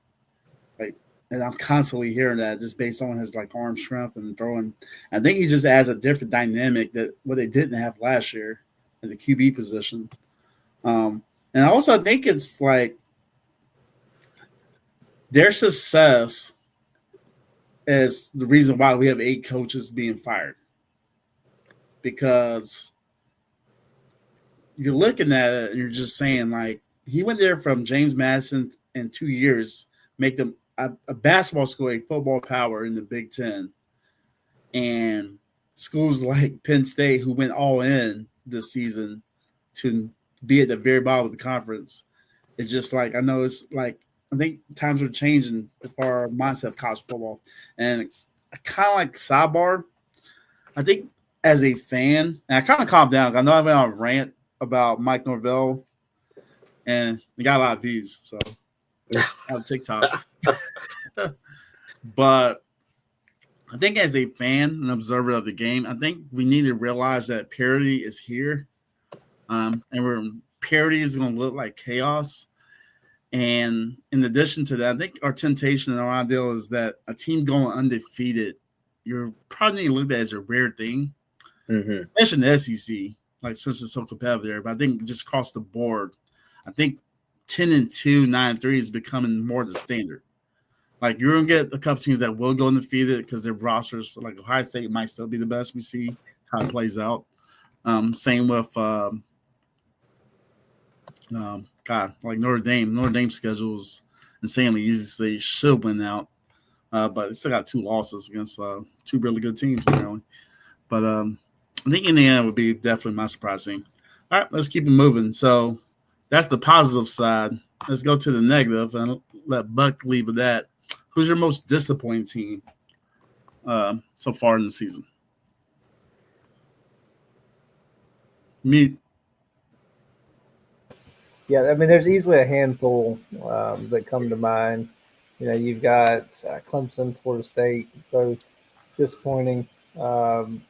Like, and I'm constantly hearing that just based on his like arm strength and throwing. I think he just adds a different dynamic that what they didn't have last year in the QB position. And also I think it's like their success is the reason why we have 8 coaches being fired. Because you're looking at it and you're just saying, like, he went there from James Madison in 2 years, make them a basketball school, a football power in the Big Ten. And schools like Penn State, who went all in this season to be at the very bottom of the conference, it's just like, I know it's like, I think times are changing for our mindset of college football. And kind of like sidebar, I think as a fan, and I kind of calmed down. I know I went on a rant about Mike Norvell, and we got a lot of views, so on TikTok. But I think as a fan and observer of the game, I think we need to realize that parity is here. And parity is going to look like chaos. And in addition to that, I think our temptation and our ideal is that a team going undefeated, you're probably looked at as a rare thing, especially in the SEC, like since it's so competitive there. But I think just across the board, I think 10-2, 9-3 is becoming more the standard. Like, you're going to get a couple teams that will go undefeated because their rosters, like Ohio State, might still be the best. We see how it plays out. Same with like Notre Dame. Notre Dame's schedule is insanely easy, so they should win out. But they still got 2 losses against 2 really good teams, apparently. But I think Indiana would be definitely my surprise team. All right, let's keep it moving. So that's the positive side. Let's go to the negative and let Buck leave with that. Who's your most disappointing team so far in the season? Me. Yeah, I mean, there's easily a handful that come to mind. You've got Clemson, Florida State, both disappointing. Then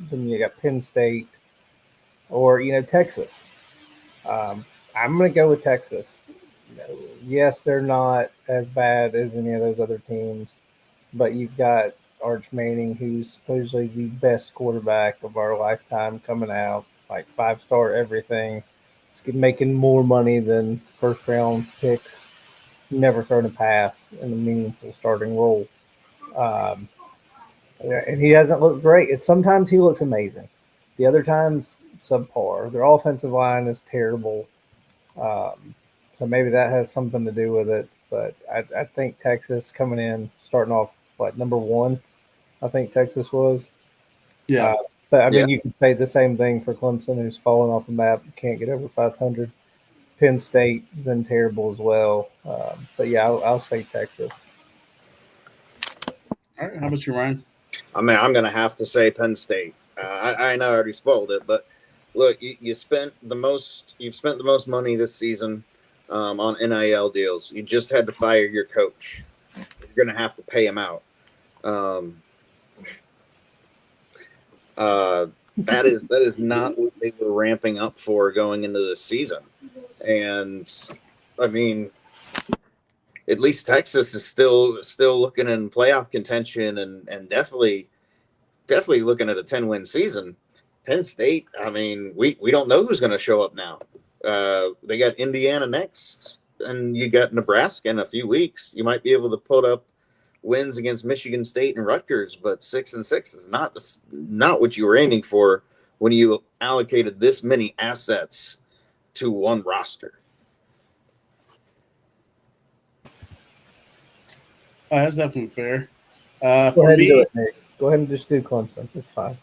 you got Penn State or, Texas. I'm going to go with Texas. Yes, they're not as bad as any of those other teams, but you've got Arch Manning, who's supposedly the best quarterback of our lifetime, coming out, like 5-star everything. He's making more money than first-round picks. Never thrown a pass in a meaningful starting role. Um, and he doesn't look great. It's sometimes he looks amazing. The other times subpar. Their offensive line is terrible. So maybe that has something to do with it. But I think Texas coming in, starting off like number one, I think Texas was. Yeah. But I Yeah. mean, you could say the same thing for Clemson, who's fallen off the map, can't get over 500. Penn State's been terrible as well. But yeah, I'll say Texas. All right. How about you, Ryan? I mean, I'm going to have to say Penn State. I know I already spoiled it, but look, you've spent the most money this season on NIL deals. You just had to fire your coach. You're going to have to pay him out. That is not what they were ramping up for going into this season. And I mean, at least Texas is still looking in playoff contention and definitely looking at a 10-win season. Penn State, I mean, we don't know who's going to show up now. They got Indiana next, and you got Nebraska in a few weeks. You might be able to put up wins against Michigan State and Rutgers, but 6-6 is not what you were aiming for when you allocated this many assets to one roster. That's definitely fair. Go ahead For and do me, it, Nick. Go ahead and just do Clemson. It's fine.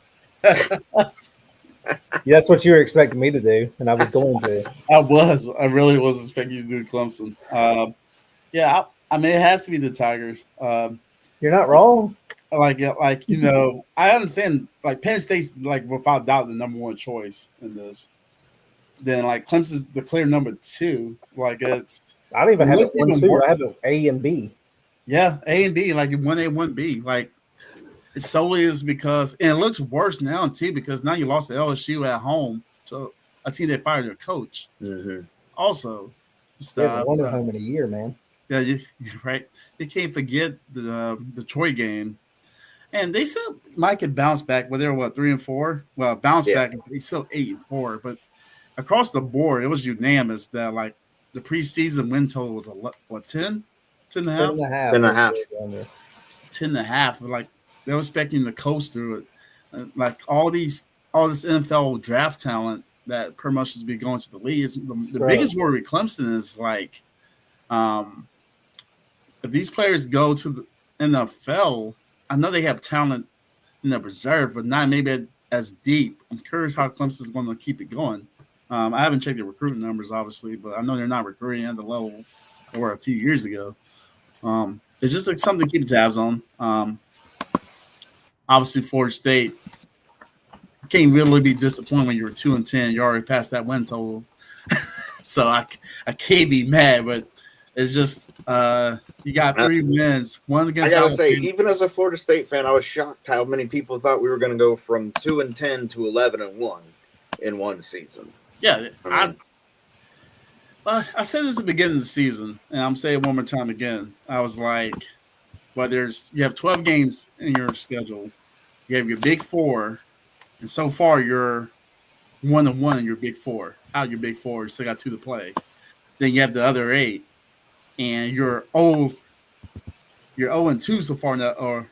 Yeah, that's what you were expecting me to do, and I was going to. I really was expecting you to do Clemson. Yeah, I mean, it has to be the Tigers. You're not wrong. Like you know, I understand. Like Penn State's like without doubt the number one choice in this. Then like Clemson's the clear number two. Like it's I don't even have Let's it 1, even 2. more- I have it A and B. yeah, A and B, like 1A, 1B. Like it solely is because, and it looks worse now too because now you lost to LSU at home, so a team that fired their coach. Mm-hmm. Also, They haven't stuff. won at home in a year, man. Yeah, right. You can't forget the Detroit game, and they still might could bounce back. But they were 3-4. Well, bounce back is it's still 8-4. But across the board, it was unanimous that like the preseason win total was 10, 10 and a half, 10.5. 10.5. 10 and a half. Like they were expecting to coast through it. Like all this NFL draft talent that pretty much is be going to the league. The biggest worry with Clemson is like, if these players go to the NFL, I know they have talent in the reserve, but not maybe as deep. I'm curious how Clemson is going to keep it going. I haven't checked the recruiting numbers, obviously, but I know they're not recruiting at the level they were a few years ago. It's just like something to keep tabs on. Obviously, Florida State, you can't really be disappointed when you're 2-10. You already passed that win total. So I can't be mad, but it's just you got 3 wins. One against. I gotta say, even as a Florida State fan, I was shocked how many people thought we were going to go from 2-10 to 11-1 in one season. Yeah, I said this at the beginning of the season, and I'm saying it one more time again. I was like, well, you have 12 games in your schedule. You have your Big Four, and so far you're 1-1 in your Big Four. Out your Big Four, you still got 2 to play. Then you have the other 8, and you're 0-2 so far, or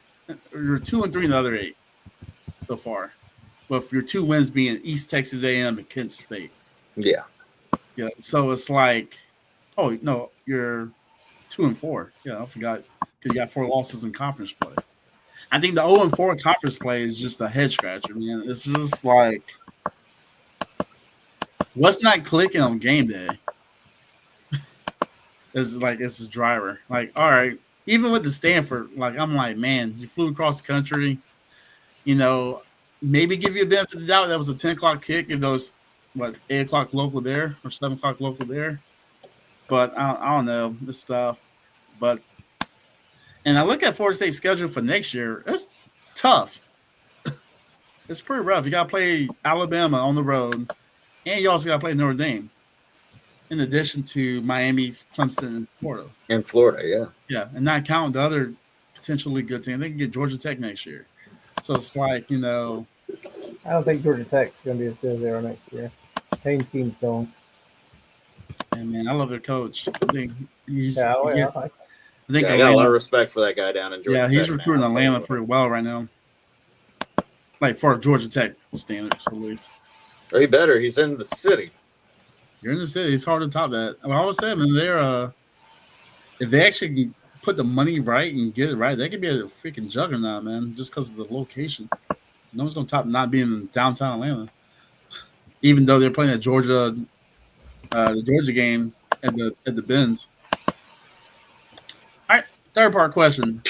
you're 2-3 in the other 8 so far. With your 2 wins being East Texas A&M and Kent State. Yeah. Yeah, so it's like, oh no, you're 2-4. Yeah, I forgot because you got 4 losses in conference play. I think the 0-4 conference play is just a head scratcher, man. It's just like, what's not clicking on game day? It's like it's a driver. Like, all right, even with the Stanford, like I'm like, man, you flew across the country, you know, maybe give you a benefit of the doubt. That was a 10 o'clock kick. If those 8 o'clock local there or 7 o'clock local there. But I don't know this stuff. But and I look at Florida State's schedule for next year. It's tough. It's pretty rough. You got to play Alabama on the road, and you also got to play Notre Dame. In addition to Miami, Clemson, and Florida. In Florida, yeah. Yeah, and not counting the other potentially good team. They can get Georgia Tech next year. So it's like, you know. I don't think Georgia Tech's going to be as good as they are next year. Haynes team's going. And man, I love their coach. I think I like I think I got a lot of Atlanta. respect for that guy down in Georgia Yeah, he's Tech, recruiting man. I'll tell you Atlanta what. pretty well right now. Like for Georgia Tech standards, at least. Oh, he better. He's in the city. You're in the city. It's hard to top that. I always say, man, they're if they actually put the money right and get it right, they could be a freaking juggernaut, man. Just because of the location, no one's gonna top not being in downtown Atlanta. Even though they're playing at Georgia, the Georgia game at the Benz. All right, third part question: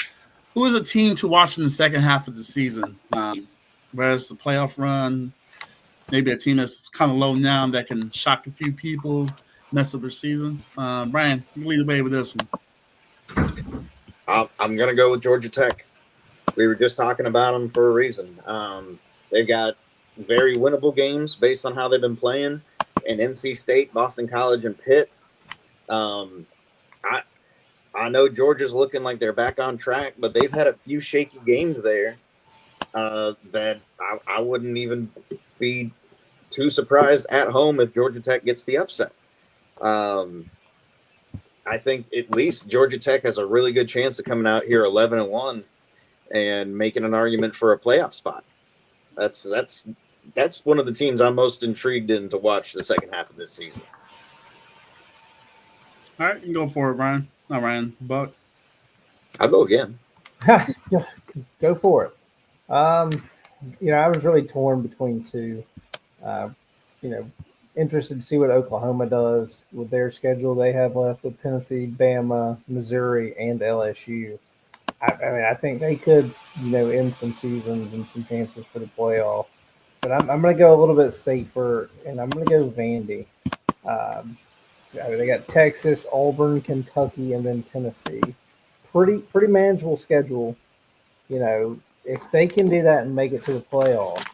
who is a team to watch in the second half of the season? Whether it's the playoff run, maybe a team that's kind of low now that can shock a few people, mess up their seasons. Brian, you lead the way with this one. I'm going to go with Georgia Tech. We were just talking about them for a reason. They've got very winnable games based on how they've been playing in NC State, Boston College, and Pitt. I know Georgia's looking like they're back on track, but they've had a few shaky games there that I wouldn't even be too surprised at home if Georgia Tech gets the upset. I think at least Georgia Tech has a really good chance of coming out here 11-1 and making an argument for a playoff spot. That's one of the teams I'm most intrigued in to watch the second half of this season. All right, you can go for it, Ryan. Not Ryan, Buck. I'll go again. Go for it. I was really torn between two. Interested to see what Oklahoma does with their schedule they have left with Tennessee, Bama, Missouri, and LSU. I think they could, end some seasons and some chances for the playoff. But I'm going to go a little bit safer, and I'm going to go Vandy. They got Texas, Auburn, Kentucky, and then Tennessee. Pretty manageable schedule. If they can do that and make it to the playoff,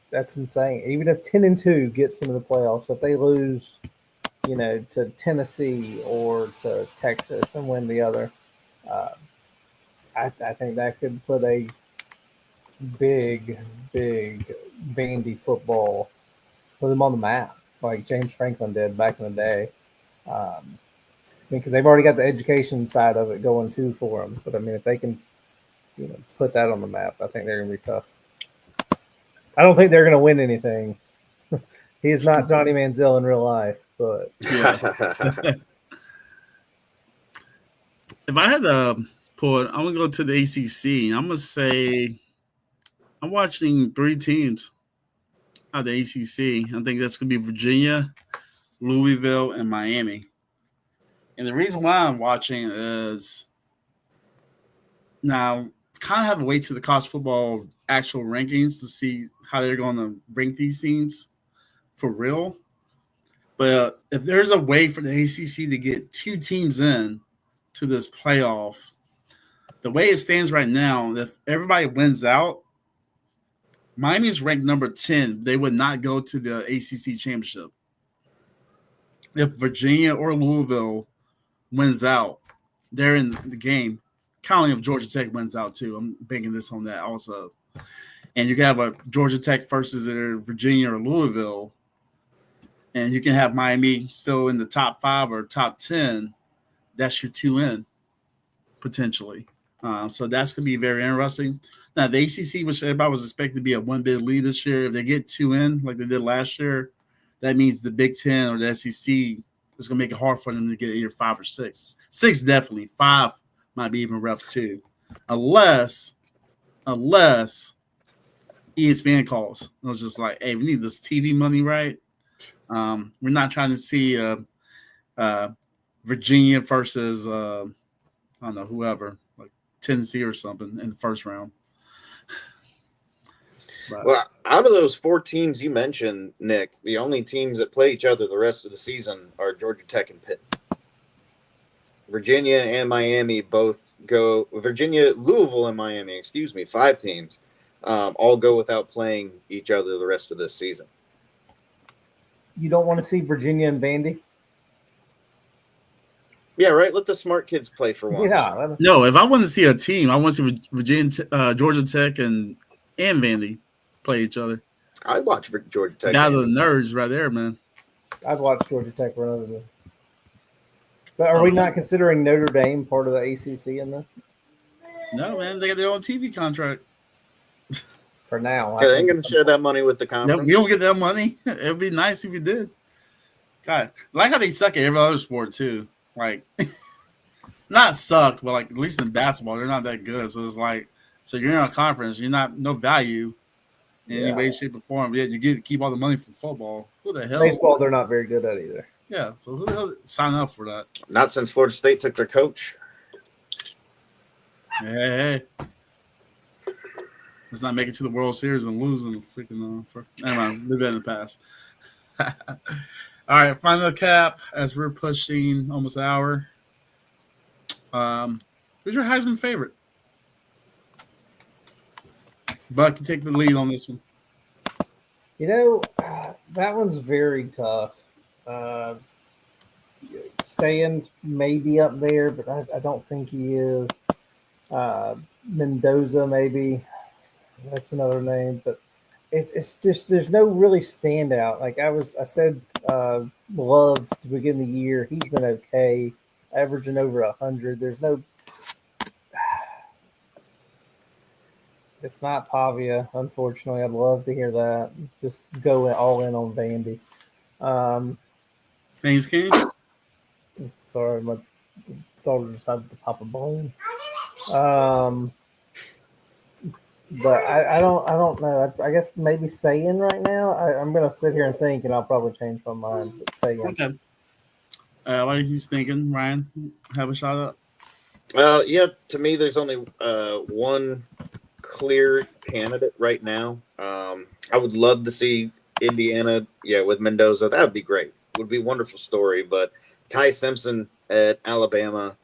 that's insane. Even if 10-2 gets into the playoffs, if they lose, to Tennessee or to Texas and win the other, I think that could put a big Vandy football, put them on the map like James Franklin did back in the day. Because they've already got the education side of it going too for them. But if they can, put that on the map, I think they're going to be tough. I don't think they're going to win anything. He is not Johnny Manziel in real life, but yeah. If I had to pull it, I'm going to go to the ACC. I'm going to say I'm watching three teams out of the ACC. I think that's going to be Virginia, Louisville, and Miami. And the reason why I'm watching is now kind of have to wait to the college football actual rankings to see how they're going to rank these teams for real. But if there's a way for the ACC to get two teams in to this playoff, the way it stands right now, if everybody wins out, Miami's ranked number 10. They would not go to the ACC championship. If Virginia or Louisville wins out, they're in the game. Counting if Georgia Tech wins out too. I'm banking this on that also. And you can have a Georgia Tech versus either Virginia or Louisville, and you can have Miami still in the top 5 or top 10. That's your 2 in potentially. So that's going to be very interesting. Now the ACC, which everybody was expected to be a 1-bid lead this year, if they get 2 in like they did last year, that means the Big Ten or the SEC is going to make it hard for them to get either 5 or 6. 6 definitely. 5 might be even rough too, unless ESPN calls. It was just like, hey, we need this TV money, right? We're not trying to see Virginia versus I don't know, whoever, like Tennessee or something in the first round. But, well, out of those 4 teams you mentioned, Nick, the only teams that play each other the rest of the season are Georgia Tech and Pitt. Virginia and Miami both go. Virginia, Louisville, and Miami, 5 teams, all go without playing each other the rest of this season. You don't want to see Virginia and Vandy? Yeah, right. Let the smart kids play for once. Yeah. No, if I want to see a team, I want to see Virginia, Georgia Tech, and Vandy play each other. I'd watch Georgia Tech. Got the nerds right there, man. I'd watch Georgia Tech run over them. But are we not considering Notre Dame part of the ACC in this No, man, they got their own TV contract. for now? Yeah, they ain't going to share that money with the No, conference. we don't get that money. It would be nice if you did. God, I like how they suck at every other sport too. Like, not suck, but like at least in basketball, they're not that good. So it's like, so you're in a conference, you're not no value in any way, shape, or form. Yet you get to keep all the money from football. Who the hell? Baseball, they're not very good at either. Yeah. So who the hell sign up for that? Not since Florida State took their coach. Hey. Let's not make it to the World Series and lose in the freaking. Never mind, leave that in the past. All right, final cap as we're pushing almost an hour. Who's your Heisman favorite? Buck, you take the lead on this one. You know, that one's very tough. Saying maybe up there, but I don't think he is. Mendoza, maybe. That's another name, but it's just there's no really standout. Like I said, Love to begin the year, he's been okay, averaging over 100. There's no. It's not Pavia, unfortunately. I'd love to hear that. Just go all in on Vandy. Haynes King? Sorry, my daughter decided to pop a balloon. But I don't know. I guess maybe saying right now. I'm gonna sit here and think, and I'll probably change my mind. But saying. Okay. What he's thinking, Ryan? Have a shot up. Yeah, to me, there's only one clear candidate right now. I would love to see Indiana, with Mendoza. That would be great. Would be a wonderful story. But Ty Simpson at Alabama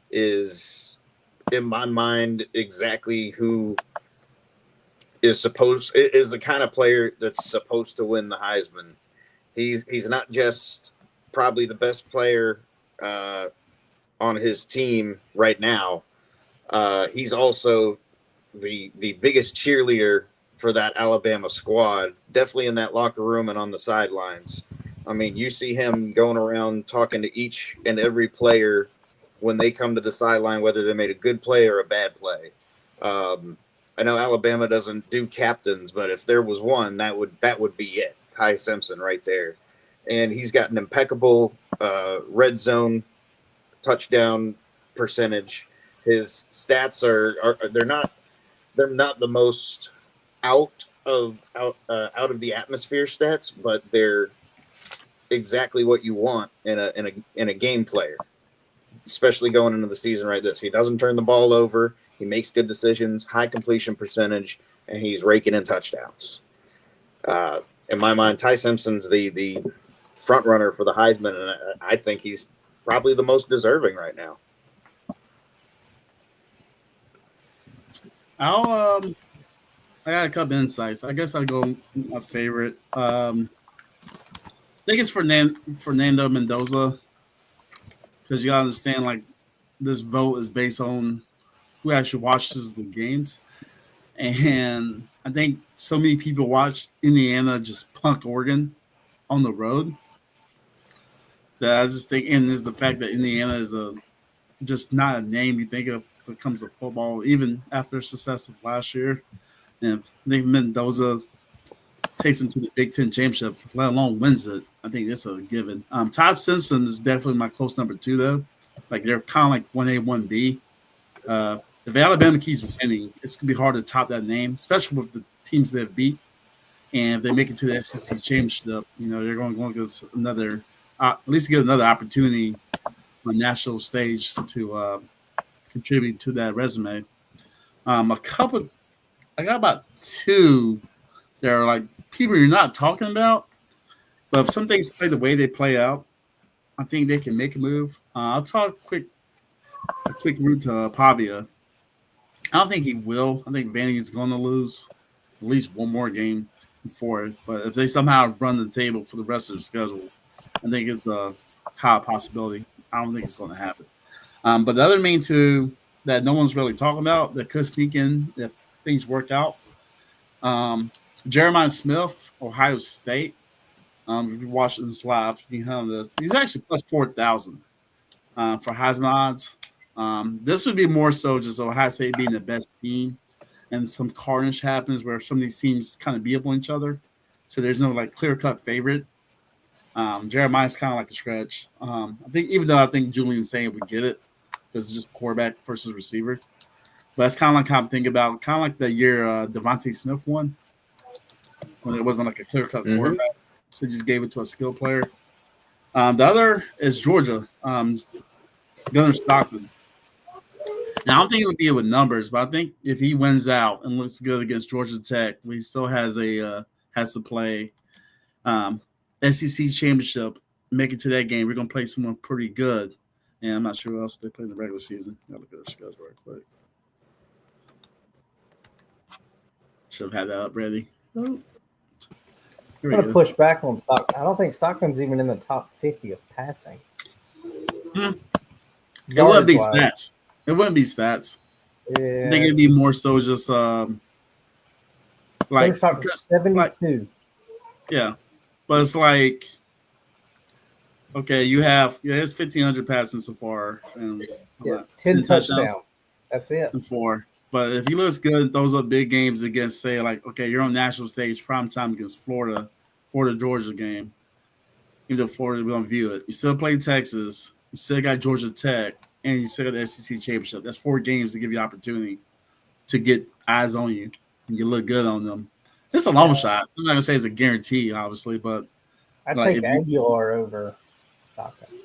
is, in my mind, exactly who is the kind of player that's supposed to win the Heisman. He's not just probably the best player on his team right now. He's also the biggest cheerleader for that Alabama squad, definitely in that locker room and on the sidelines. I mean, you see him going around talking to each and every player when they come to the sideline, whether they made a good play or a bad play. I know Alabama doesn't do captains, but if there was one, that would be it. Ty Simpson right there. And he's got an impeccable red zone touchdown percentage. His stats are they're not the most out of the atmosphere stats, but they're exactly what you want in a game player, especially going into the season right this. He doesn't turn the ball over. He makes good decisions, high completion percentage, and he's raking in touchdowns. In my mind, Ty Simpson's the front runner for the Heisman, and I think he's probably the most deserving right now. I got a couple insights. I guess I'll go my favorite. I think it's Fernando Mendoza, because you gotta understand, like, this vote is based on who actually watches the games, and I think so many people watch Indiana just punk Oregon on the road that I just think, and is the fact that Indiana is just not a name you think of when it comes to football, even after success of last year. And if Nick Mendoza takes them to the Big Ten championship, let alone wins it, I think that's a given. Ty Simpson is definitely my close number 2, though. Like, they're kind of like 1A, 1B. If Alabama keeps winning, it's going to be hard to top that name, especially with the teams they've beat. And if they make it to the SEC championship, they're going to get another, at least get another opportunity on a national stage to contribute to that resume. I got about 2 that are like people you're not talking about, but if some things play the way they play out, I think they can make a move. I'll talk a quick route to Pavia. I don't think he will. I think Vandy is going to lose at least one more game before it. But if they somehow run the table for the rest of the schedule, I think it's a high possibility. I don't think it's going to happen. But the other main 2 that no one's really talking about that could sneak in if things work out, Jeremiah Smith, Ohio State. If you watch this live, you can have this. He's actually plus 4,000. for Heisman odds. This would be more so just Ohio State being the best team, and some carnage happens where some of these teams kind of beat up on each other. So there's no like clear cut favorite. Jeremiah's kind of like a stretch. I think even though I think Julian's saying we get it because it's just quarterback versus receiver, but that's kind of like how I'm thinking about kind of like the year Devontae Smith won when it wasn't like a clear cut quarterback, so just gave it to a skill player. The other is Georgia, Gunnar Stockton. Now, I don't think it would be with numbers, but I think if he wins out and looks good against Georgia Tech, he still has to play SEC championship. Make it to that game. We're gonna play someone pretty good, and I'm not sure who else they play in the regular season. I'll look at their schedule real quick. Should have had that up ready. Oh. I'm going to push back on Stockton. I don't think Stockton's even in the top 50 of passing. It wouldn't be stats. It wouldn't be stats. Yeah. I think it'd be more so just like 72. Like, yeah, but it's like okay, you have it's 1,500 passing so far, and 10 touchdowns. That's it. And 4. But if he looks good and throws up big games against, say, like, okay, you're on national stage, prime time against Florida, Georgia game. Even though Florida, we don't view it. You still play Texas. You still got Georgia Tech, and you still got the SEC championship. That's 4 games to give you opportunity to get eyes on you and you look good on them. It's a long shot. I'm not gonna say it's a guarantee, obviously, but I'd take Aguilar over Stockton.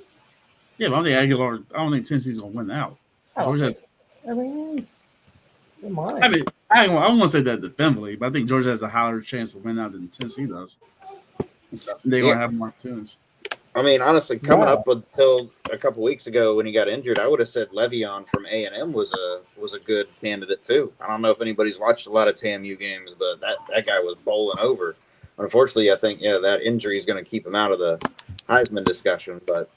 Yeah, but I don't think Tennessee's gonna win out. Georgia has. I mean, I don't want to say that defensively, but I think Georgia has a higher chance of winning out than Tennessee does. So they're going to have more opportunities. I mean, honestly, coming up until a couple weeks ago when he got injured, I would have said Le'Veon from A&M was a good candidate too. I don't know if anybody's watched a lot of TAMU games, but that guy was bowling over. Unfortunately, I think that injury is going to keep him out of the Heisman discussion. But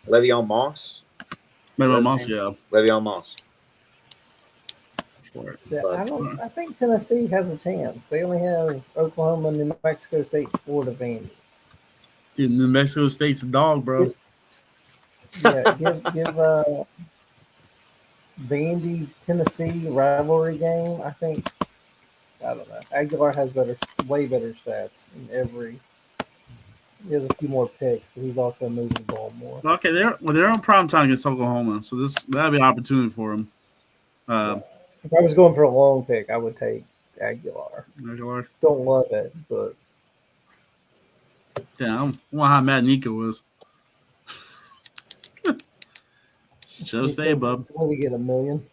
Le'Veon Moss. Le'Veon Moss. I think Tennessee has a chance. They only have Oklahoma, New Mexico State, Florida, Vandy. Dude, New Mexico State's a dog, bro. Yeah, give Vandy, Tennessee rivalry game. I think I don't know. Aguilar has way better stats in every. He has a few more picks, but he's also moving the ball more. Okay, they're on prime time against Oklahoma, so that'll be an opportunity for him. If I was going for a long pick, I would take Aguilar. Don't love it, but yeah, I don't know how mad Nico was. Should stay, bub. Will we get $1 million?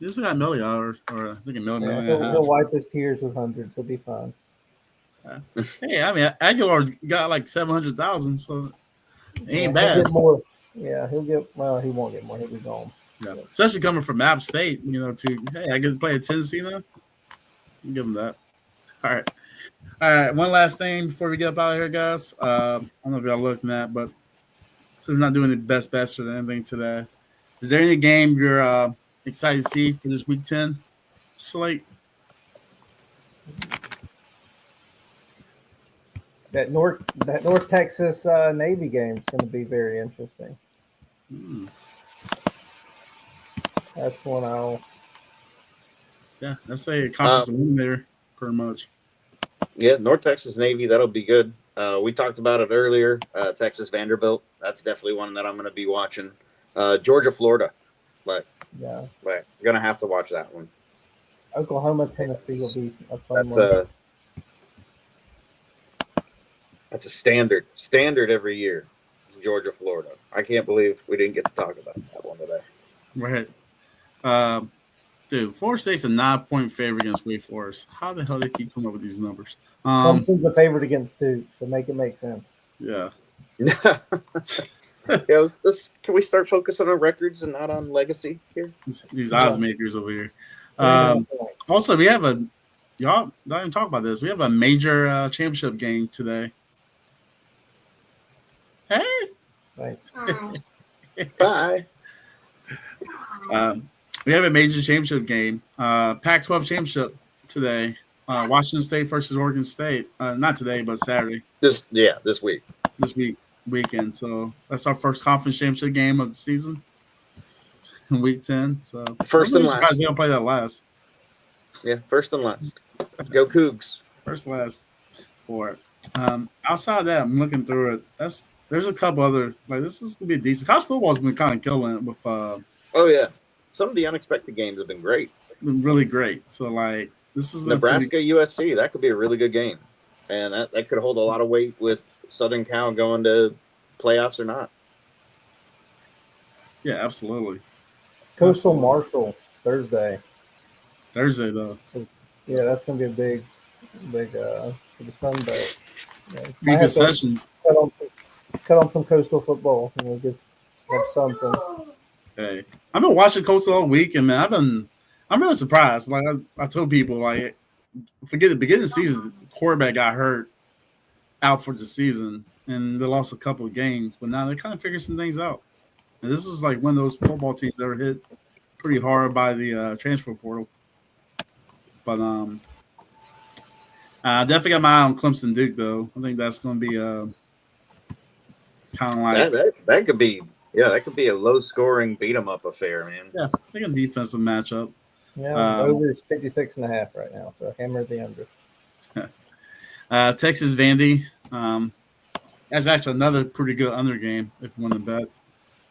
This got $1 million, or I think $1 million. He'll wipe his tears with hundreds. He'll be fine. Hey, I mean, Aguilar's got like 700,000, so it ain't bad. He'll get more. Yeah, he'll get. Well, he won't get more. He'll be gone. Yeah. Especially coming from App State, I get to play at Tennessee now. I'll give him that. All right. One last thing before we get up out of here, guys. I don't know if y'all looking at, but so we're not doing the best or anything today. Is there any game you're excited to see for this Week 10 slate? That North Texas Navy game is going to be very interesting. That's one I'll. Yeah, that's a conference eliminator, pretty much. Yeah, North Texas Navy, that'll be good. We talked about it earlier. Texas Vanderbilt, that's definitely one that I'm going to be watching. Georgia Florida, but gonna have to watch that one. Oklahoma Tennessee will be a fun one. That's a standard every year. Georgia Florida. I can't believe we didn't get to talk about that one today. Right. Dude, Florida State's a 9-point favorite against Wake Forest. How the hell do they keep coming up with these numbers? Clemson's a favorite against Duke, so make it make sense. Yeah. Can we start focusing on records and not on legacy here? These odds makers over here. Also, we have y'all don't even talk about this. We have a major championship game today. Hey. Thanks. Bye. We have a major championship game. Pac-12 championship today. Washington State versus Oregon State. Not today, but Saturday. This week. This week. weekend. So that's our first conference championship game of the season in week 10. So First I'm and surprised last. they don't play that last. Yeah, first and last. Go Cougs. First last for it. Outside of that, I'm looking through it. There's a couple other this is gonna be decent. College football's been kind of killing it with Oh yeah, some of the unexpected games have been great. been really great. So this has been Nebraska USC, that could be a really good game, and that could hold a lot of weight with Southern Cal going to playoffs or not. Yeah, absolutely. Coastal Marshall Thursday. Thursday though. Yeah, that's gonna be a big for the Sun Belt. Yeah, Pretty might good have to session. cut on some coastal football. Have something. Hey, I've been watching Coastal all week, and man, I'm really surprised. Like I told people, forget the beginning of the season, the quarterback got hurt out for the season, and they lost a couple of games, but now they kind of figured some things out. And this is like one of those football teams that were hit pretty hard by the transfer portal. But I definitely got my eye on Clemson Duke though. I think that's going to be kind of like that could be a low scoring beat 'em up affair, man. Yeah, I think a defensive matchup. Yeah, over is 56.5 right now, so hammer the under. Texas Vandy. That's actually another pretty good under game if you want to bet.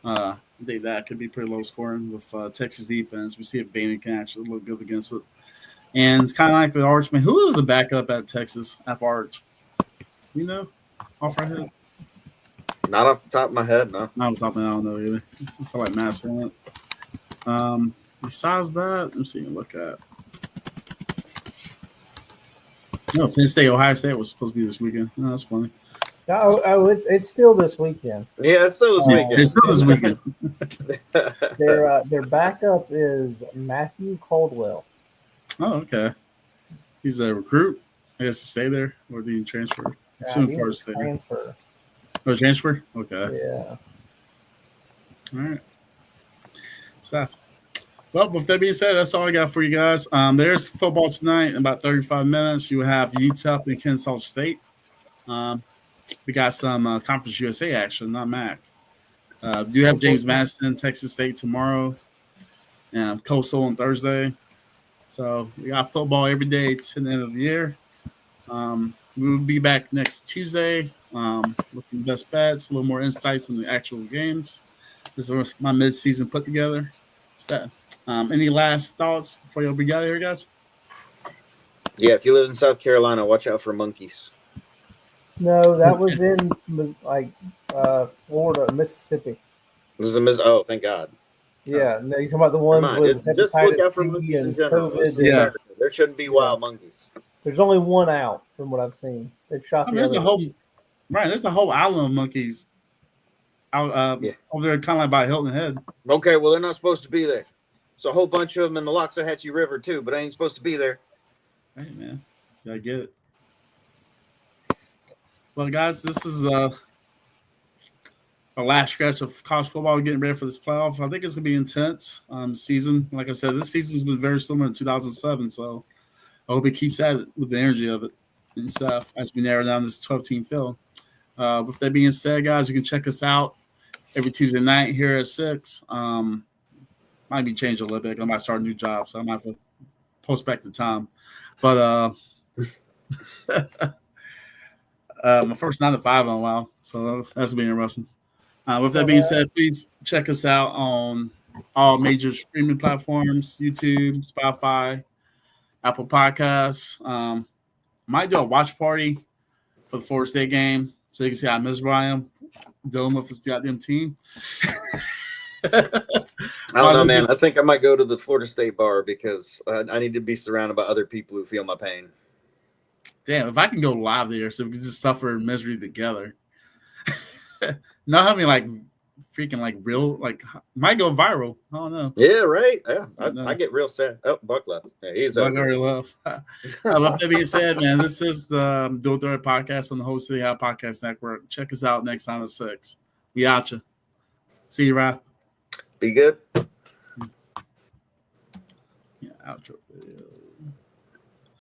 I think that could be pretty low scoring with Texas defense. We see if Vandy can actually look good against it. And it's kind of like with Arch. Man, who is the backup at Texas at Arch? You know, off our head? Not off the top of my head, no. Not off the top of my head, I don't know either. I feel like Matt's on it. Besides that, let me see. Look at. No, Penn State, Ohio State was supposed to be this weekend. No, that's funny. It's still this weekend. Yeah, it's still this weekend. It's still this weekend. Their backup is Matthew Caldwell. Oh, okay. He's a recruit. I guess to stay there, or did he transfer? Transfer. Oh, transfer? Okay. Yeah. All right. Stuff. Well, with that being said, that's all I got for you guys. There's football tonight in about 35 minutes. You have UTEP and Kennesaw State. We got some Conference USA action, not MAC. You have James Madison, Texas State tomorrow, and Coastal on Thursday. So we got football every day to the end of the year. We will be back next Tuesday with the best bets, a little more insights on the actual games. This is my mid-season put together. Any last thoughts before we get out of here, guys? Yeah, if you live in South Carolina, watch out for monkeys. No, that was in Florida, Mississippi. This is oh, thank God. Yeah, no, you're talking about the ones with just look out for hepatitis C monkeys in and general. COVID. Yeah. There shouldn't be wild monkeys. There's only one out from what I've seen. They've shot there's a whole island of monkeys out over there, kind of like by Hilton Head. Okay, well, they're not supposed to be there. So a whole bunch of them in the Loxahatchee River too, but I ain't supposed to be there. Hey man, I get it. Well, guys, this is our last stretch of college football, getting ready for this playoff. I think it's gonna be intense season. Like I said, this season's been very similar to 2007, so I hope it keeps at it with the energy of it and stuff as we narrow down this 12-team field. With that being said, guys, you can check us out every Tuesday night here at 6. Might be changed a little bit. I might start a new job, so I might have to post back the time. But my first 9 to 5 in a while, so that's been interesting. With that being said, please check us out on all major streaming platforms: YouTube, Spotify, Apple Podcasts. Might do a watch party for the Florida State game, so you can see how miserable I am dealing with this goddamn team. I don't know, man. I think I might go to the Florida State bar because I need to be surrounded by other people who feel my pain. Damn, if I can go live there so we can just suffer misery together. Not having real, might go viral. I don't know. Yeah, right. Yeah, I get real sad. Oh, Buck left. Yeah, he's Buck already left. With that being said, man, this is the Dual Threat Podcast on the Host City High Podcast Network. Check us out next time at 6. We out you. See you, Rob. Be good. Yeah, outro video.